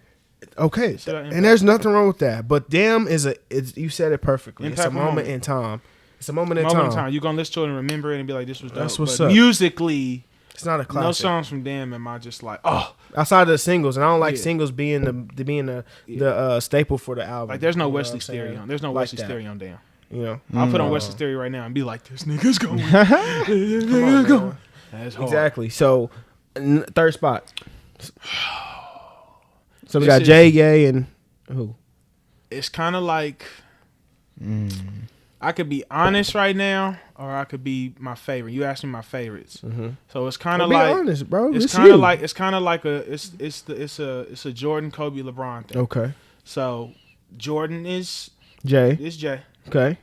Okay, and there's nothing wrong with that. But Damn you said it perfectly. It's a moment in time. It's a moment in time. You're gonna listen to it and remember it and be like, "This was dope." That's what's but up. Musically, it's not a classic. No songs from Damn am I just like, oh. Outside of the singles, and I don't like singles being the staple for the album. Like there's no Wesley Stereo. There's no Wesley Stereo on Damn. You know, I'll put on Wesley Stereo right now and be like, "This nigga's going." This nigga's going. That's hard. Exactly. So, third spot. So we got Jay, Ye, and who? It's kind of like I could be honest right now, or I could be my favorite. You asked me my favorites, so it's kind of like be honest, bro. It's kind of like it's a Jordan, Kobe, LeBron thing. Okay. So Jordan is Jay. Is Jay. Okay.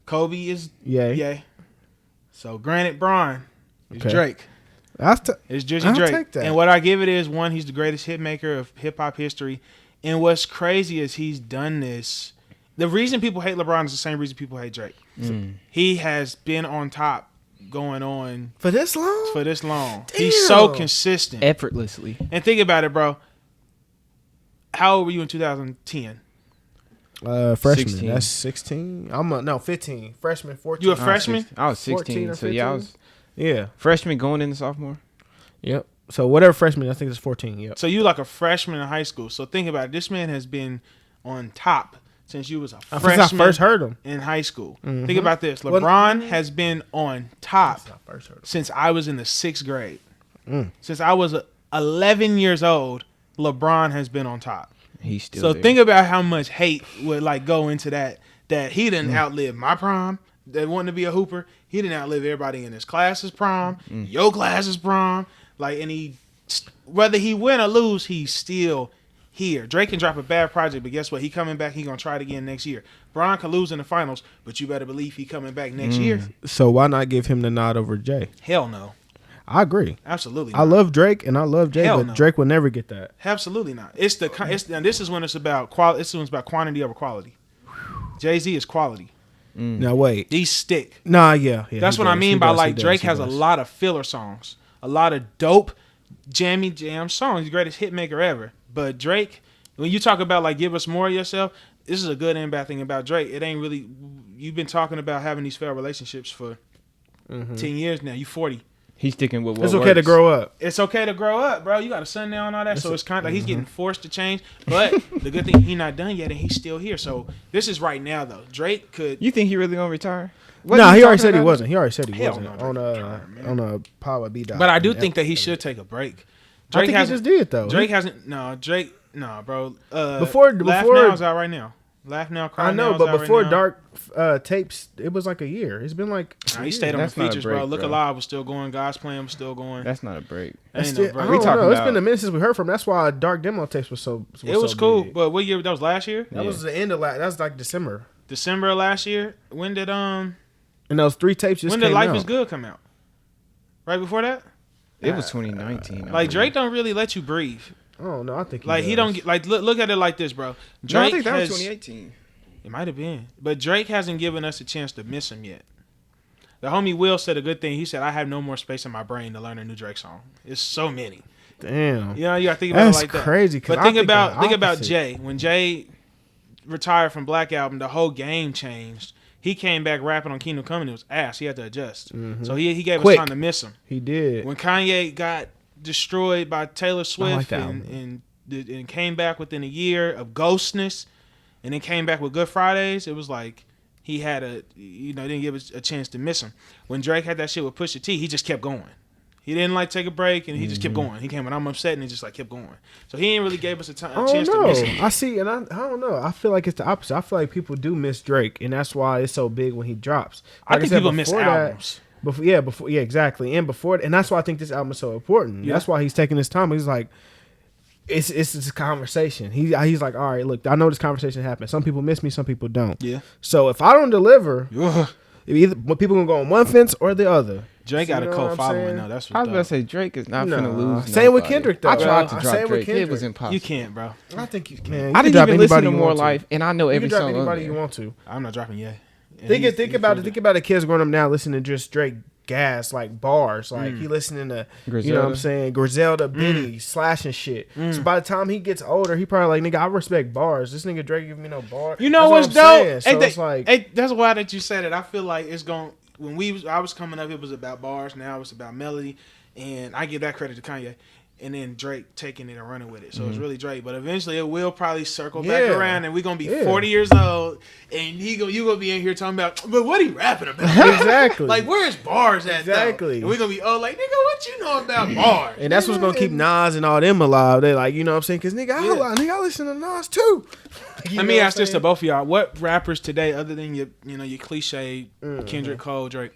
Kobe is Ye. So granted, Bron is Drake. It's Drizzy Drake. Take that. And what I give it is, one, he's the greatest hit maker of hip hop history. And what's crazy is he's done this. The reason people hate LeBron is the same reason people hate Drake. He has been on top going on for this long. Damn. He's so consistent. Effortlessly. And think about it, bro. How old were you in 2010? Freshman. 16. That's 16. 15. Freshman, 14. You a freshman? I was 16. So yeah, I was freshman going into sophomore. Yep. So whatever freshman, I think it's 14. Yep. So you like a freshman in high school. So think about it. This man has been on top since you was a freshman. Since I first heard him in high school. Think about this. LeBron has been on top since I was in the 6th grade. Since I was 11 years old, LeBron has been on top. He's still so there. Think about how much hate would like go into that he didn't outlive my prime. That wanted to be a hooper. He didn't outlive everybody in his class's prom, your class's prom. Like, and he, whether he win or lose, he's still here. Drake can drop a bad project, but guess what? He coming back. He gonna try it again next year. Bron can lose in the finals, but you better believe he coming back next year. So why not give him the nod over Jay? Hell no. I agree. Absolutely not. I love Drake and I love Jay, but Drake will never get that. Absolutely not. And this is when it's about quality. This is when it's about quantity over quality. Jay-Z is quality. Now wait. These stick. Nah, yeah. That's what I mean by like Drake has a lot of filler songs, a lot of dope jammy jam songs. The greatest hit maker ever. But Drake, when you talk about like give us more of yourself, this is a good and bad thing about Drake. It ain't really. You've been talking about having these failed relationships for 10 years now. You 40. He's sticking with what It's okay works. to grow up. It's okay to grow up, bro. You got a son now and all that, so it's kind of like he's getting forced to change. But the good thing, he's not done yet, and he's still here. So this is right now, though. Drake could. You think he really gonna retire? No, he already said he wasn't. He already said he Hell wasn't no, on a Power B-Dot. But I do think that he should take a break. I think he just did though. Drake hasn't. No, Drake. No, bro. Before Laugh Now is out right now. Laugh Now, Cry I know, Now but is before out right Dark tapes, it was like a year. It's been like. Nah, he stayed on the That's not a features, break, bro. Look bro. Alive was still going. God's Plan was still going. That's not a break. Ain't I no break. don't talking know. It's about- been a minute since we heard from him. That's why Dark Demo tapes was so. It was so cool, big. but what year? That was last year. That was the end of that was like December. December of last year. When did And those 3 tapes just when came did Life out. Is Good come out? Right before that. It was 2019. I Like believe. Drake don't really let you breathe. Oh no, I think Like he don't get like look at it like this, bro. Drake No, I think that has, was 2018. It might have been, but Drake hasn't given us a chance to miss him yet. The homie Will said a good thing. He said, "I have no more space in my brain to learn a new Drake song. It's so many." Damn. You know, you got to think about That's it like that. crazy. But I think about opposite. Jay. When Jay retired from Black Album, the whole game changed. He came back rapping on Kingdom Come and it was ass. He had to adjust. So he gave Quick. us time to miss him. He did. When Kanye got destroyed by Taylor Swift that and came back within a year of ghostness, and then came back with Good Fridays, it was like he had didn't give us a chance to miss him. When Drake had that shit with Pusha T, he just kept going. He didn't like take a break, and he just kept going. He came when I'm upset, and he just like kept going. So he ain't really gave us a chance to miss him. I see, and I don't know. I feel like it's the opposite. I feel like people do miss Drake, and that's why it's so big when he drops. I Like think said, people miss before that- albums. Exactly. And that's why I think this album is so important. Yeah. That's why he's taking his time. He's like, it's a conversation. He's like, all right, look, I know this conversation happened. Some people miss me, some people don't. Yeah. So if I don't deliver, Ugh. either people gonna go on one fence or the other. Drake got a You know cult what I'm following saying? now. That's I what was about to say Drake is not finna lose. Same with nobody. Kendrick, though. I tried to Same drop with Drake. It Kendrick. was impossible. You can't, bro. I think you can. I didn't even listen to More Life, and I know You every can drop song. anybody on you there. want to. I'm not dropping yet. And Think he's about it. really Think about the kids growing up now listening to just straight gas, like bars. Like he listening to, you know what I'm Griselda. saying, Griselda, Benny, slashing shit. So by the time he gets older, he probably like, nigga, I respect bars. This nigga Drake giving me no bar. You know That's what's what I'm dope? saying. So it's like, That's why that you said it. I feel like it's going. When I was coming up, it was about bars. Now it's about melody, and I give that credit to Kanye. And then Drake taking it and running with it. So it's really Drake. But eventually it will probably circle back Yeah. around, and we're gonna be Yeah. 40 years old, and you gonna be in here talking about, but what he rapping about? exactly. Like, where's bars at? Though? Exactly. And we're gonna be like, nigga, what you know about bars? and that's what's gonna keep Nas and all them alive. They like, you know what I'm saying? Because nigga, I listen to Nas too. Let me ask this to both of y'all: what rappers today, other than your cliche Kendrick, Cole, Drake,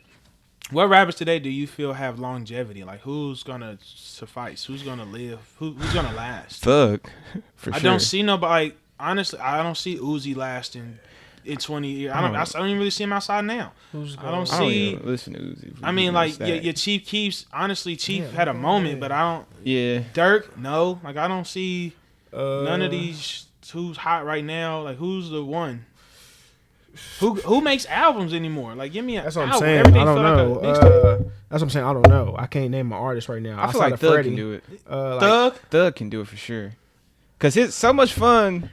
what rappers today do you feel have longevity? Like, who's gonna suffice? Who's gonna live? Who's gonna last? Thug, for sure. I don't see nobody. Like, honestly, I don't see Uzi lasting in 20 years. I don't even really see him outside now. I don't I don't see. even listen to Uzi. I mean, like your Chief Keefs. Honestly, Chief had a moment, but I don't. Yeah. Dirk, no. Like, I don't see none of these. Who's hot right now? Like, who's the one? Who makes albums anymore? Like, give me an That's what album. I'm saying. Everything I don't feel know. Like a that's what I'm saying. I don't know. I can't name an artist right now. I feel like Thug can do it. Thug can do it for sure. Cause it's so much fun.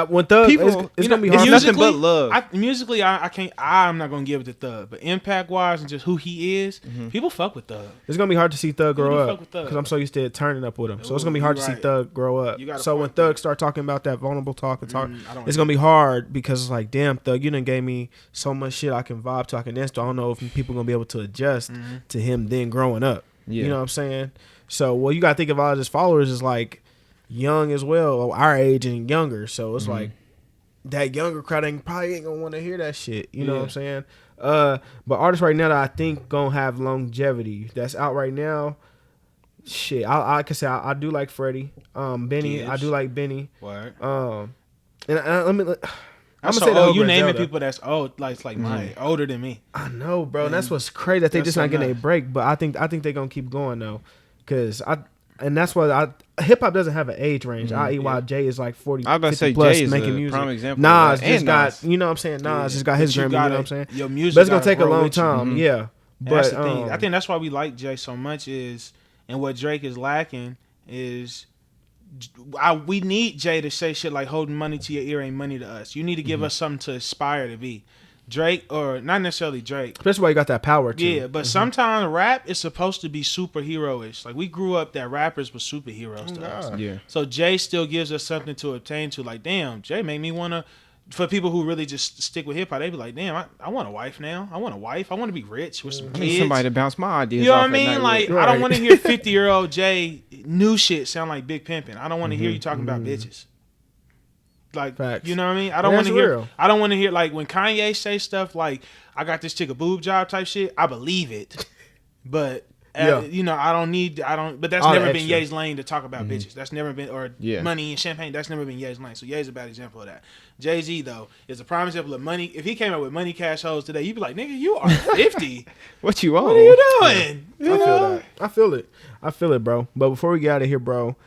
When Thug, people, it's gonna be hard. It's nothing but love. Musically, I can't. I'm not gonna give it to Thug, but impact wise and just who he is, people fuck with Thug. It's gonna be hard to see Thug grow up because I'm so used to turning up with him. So it's gonna be hard to see Thug grow up. So when Thug start talking about that vulnerable talk, it's gonna be hard because it's like, damn, Thug, you done gave me so much shit I can vibe to, I can dance to. I don't know if people gonna be able to adjust to him then growing up. You know what I'm saying? So you gotta think of all of his followers is like young as well, our age and younger. So it's like that younger crowd probably ain't gonna want to hear that shit. You know what I'm saying? But artists right now that I think gonna have longevity that's out right now. Shit, I can say I do like Freddie, Benny. Gibbs. I do like Benny. What? And let me. I'm gonna say you naming people that's old, like my older than me. I know, bro. And that's what's crazy that they just not getting a break. But I think they're gonna keep going though, because and that's why hip hop doesn't have an age range. I.e., why Jay is like 40, I was about 50 to say plus Jay is making a music. prime example. Nas just got, you know what I'm saying? Nas just got his Grammy. You know what I'm saying? Your music, but it's gonna take a long time. Yeah, but that's the thing. I think that's why we like Jay so much and what Drake is lacking is. We need Jay to say shit like holding money to your ear ain't money to us. You need to give us something to aspire to be. Drake, or not necessarily Drake. That's why you got that power too. Yeah, but sometimes rap is supposed to be superhero-ish. Like we grew up that rappers were superheroes to us. Yeah. So Jay still gives us something to obtain to. Like, damn, Jay made me want to. For people who really just stick with hip hop, they be like, damn, I want a wife now. I want a wife. I want to be rich with some kids. Somebody to bounce my ideas. You know off what I mean? Like, I don't want to hear 50-year-old Jay new shit sound like Big Pimpin'. I don't want to hear you talking about bitches. Like, facts. You know what I mean? I don't want to hear. I don't want to hear like when Kanye say stuff like, "I got this chick a boob job" type shit. I believe it, but you know, I don't need. But that's never been Ye's lane to talk about bitches. That's never been money and champagne. That's never been Ye's lane. So Ye's a bad example of that. Jay-Z though is a prime example of money. If he came out with Money Cash Hoes today, you'd be like, "Nigga, you are 50. What you want? What are you doing?" I feel that. I feel it, bro. But before we get out of here, bro.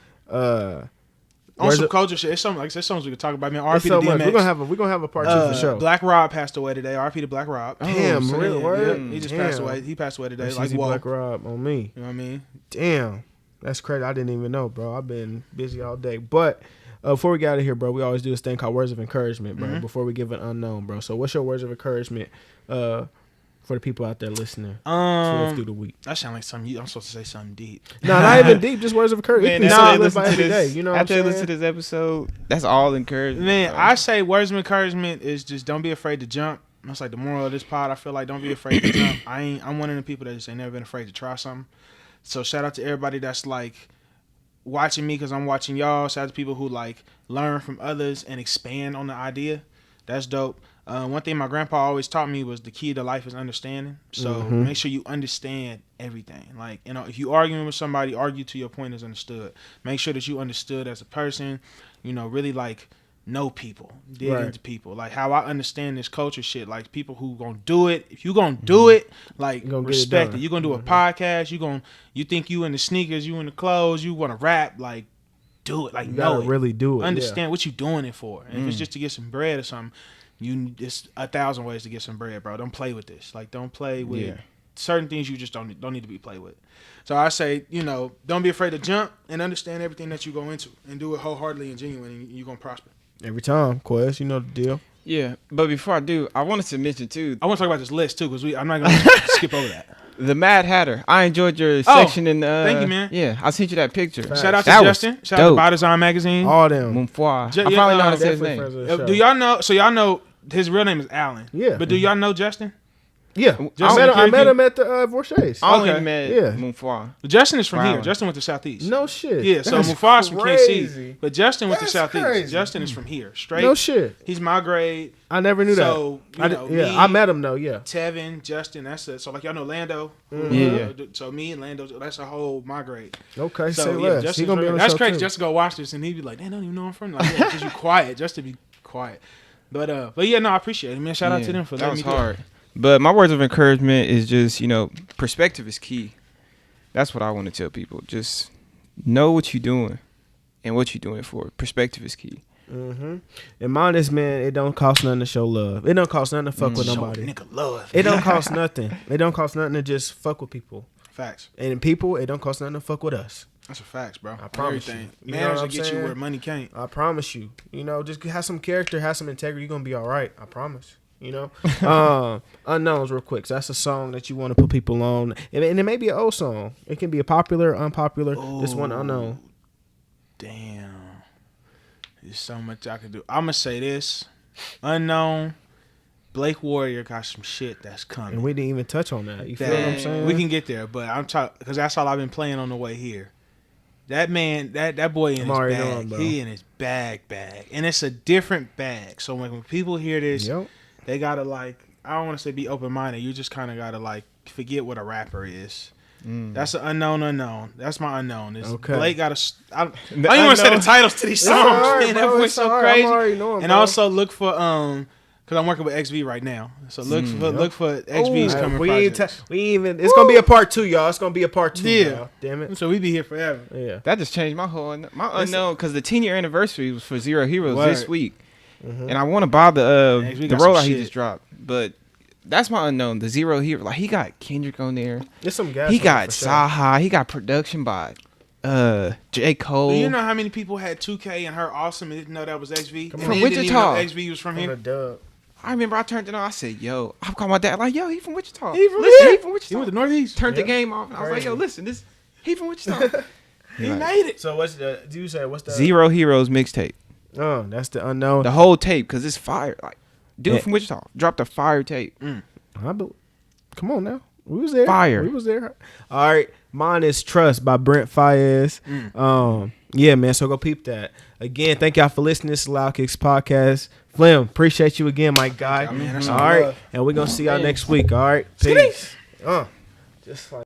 On some culture shit, it's something like there's something we could talk about. Man, RP to DMX. We're gonna have a part 2 for sure. Black Rob passed away today. RP to Black Rob. Damn, real word. He just passed away. He passed away today. Like Black Rob on me. You know what I mean? Damn, that's crazy. I didn't even know, bro. I've been busy all day. But before we get out of here, bro, we always do this thing called words of encouragement, bro. Before we give an unknown, bro. So, what's your words of encouragement? For the people out there listening through the week. That sounds like something. I'm supposed to say something deep. No, not even deep. Just words of encouragement. Man, You know, after they listen to this episode, that's all encouragement. Man, I say words of encouragement is just don't be afraid to jump. That's like the moral of this pod. I feel like don't be afraid to jump. I'm one of the people that just ain't never been afraid to try something. So shout out to everybody that's like watching me because I'm watching y'all. Shout out to people who like learn from others and expand on the idea. That's dope. One thing my grandpa always taught me was the key to life is understanding. So make sure you understand everything. Like, you know, if you arguing with somebody, argue till your point is understood. Make sure that you understood as a person, you know, really like know people, dig into people. Like how I understand this culture shit, like people who gonna do it. If you gonna do it, like respect it. You gonna do a podcast, you think you in the sneakers, you in the clothes, you wanna rap, like do it. Like you gotta really do it. Understand what you doing it for. And if it's just to get some bread or something, it's 1,000 ways to get some bread, bro. Don't play with this. Like, don't play with certain things. You just don't need to be played with. So I say, you know, don't be afraid to jump and understand everything that you go into and do it wholeheartedly and genuine, and you're gonna prosper every time. Quez, you know the deal. Yeah, but before I do, I wanted to mention too. I want to talk about this list too, because I'm not gonna skip over that. The Mad Hatter. I enjoyed your section in. Thank you, man. Yeah, I sent you that picture. Shout out to Justin. Shout out to By Design Magazine. All them. I finally know how to say his name. Do y'all know? So y'all know his real name is Alan. Yeah. But do y'all know Justin? Yeah. I met him at the Vorshay's. I only met Mufwa. Justin is from here. Justin went to Southeast. No shit. Yeah, so Mufwa's from KC. But Justin went to Southeast. Crazy. Justin is from here. Straight. No shit. He's my grade. I never knew that. So, I met him though, yeah. Tevin, Justin, that's it. So like y'all know Lando. Yeah. So me and Lando, that's a whole my grade. Okay, so say less. He gonna be on the that's show crazy. too. Just to go watch this and he'd be like, "They don't even know I'm from." Like, yeah, just be quiet, just to be quiet. But yeah, no, I appreciate it, man. Shout out to them for letting me do it. That was hard. But my words of encouragement is just, you know, perspective is key. That's what I want to tell people. Just know what you're doing and what you're doing it for. Perspective is key. Mm-hmm. And mine is, man, it don't cost nothing to show love. It don't cost nothing to fuck with nobody. Nigga love. It don't cost nothing. It don't cost nothing to just fuck with people. Facts. And people, it don't cost nothing to fuck with us. That's a facts, bro. I promise Everything. you. Manners will get you where money can't. I promise you. You know, just have some character, have some integrity. You're gonna be all right. I promise. You know, unknowns real quick. So that's a song that you want to put people on, and it may be an old song. It can be a popular, unpopular. Ooh, this one unknown. Damn, there's so much I could do. I'm gonna say this: unknown. Blake Warrior got some shit that's coming, and we didn't even touch on that. You feel what I'm saying? We can get there, but I'm talking because that's all I've been playing on the way here. That man, that boy in his bag. He in his bag, and it's a different bag. So when people hear this. Yep. They gotta I don't want to say be open minded. You just kind of gotta forget what a rapper is. That's an unknown. That's my unknown. Okay. Blake gotta. I don't even want to say the titles to these songs. Man, that voice so crazy. And also look for because I'm working with XV right now. So look for XV's coming. It's gonna be a part 2, y'all. It's gonna be a part 2. Yeah. Y'all. Damn it. So we be here forever. Yeah. That just changed my unknown because the 10-year anniversary was for Zero Heroes this week. Mm-hmm. And I want to buy the rollout he just dropped, but that's my unknown. The Zero Hero, he got Kendrick on there. There's some guys. He got Saha. He got production by J. Cole. Do you know how many people had 2K and heard awesome and didn't know that was XV? From Wichita. XV was from here. I remember I turned it on. I said, "Yo," I'm calling my dad yo, he from Wichita. He from Wichita. He went to Northeast. Turned the game off. And I was like, "Yo, listen, he from Wichita." He made it. So what's the Zero Heroes mixtape? Oh, that's the unknown. The whole tape, because it's fire. Dude from Wichita dropped a fire tape. Come on now. We was there. Fire. We was there. All right. Mine is Trust by Brent Faiyaz. Yeah, man. So go peep that. Again, thank y'all for listening. This is Loudkicks Podcast. Flem, appreciate you again, my guy. All right. And we're going to see y'all next week. All right. Peace. Just like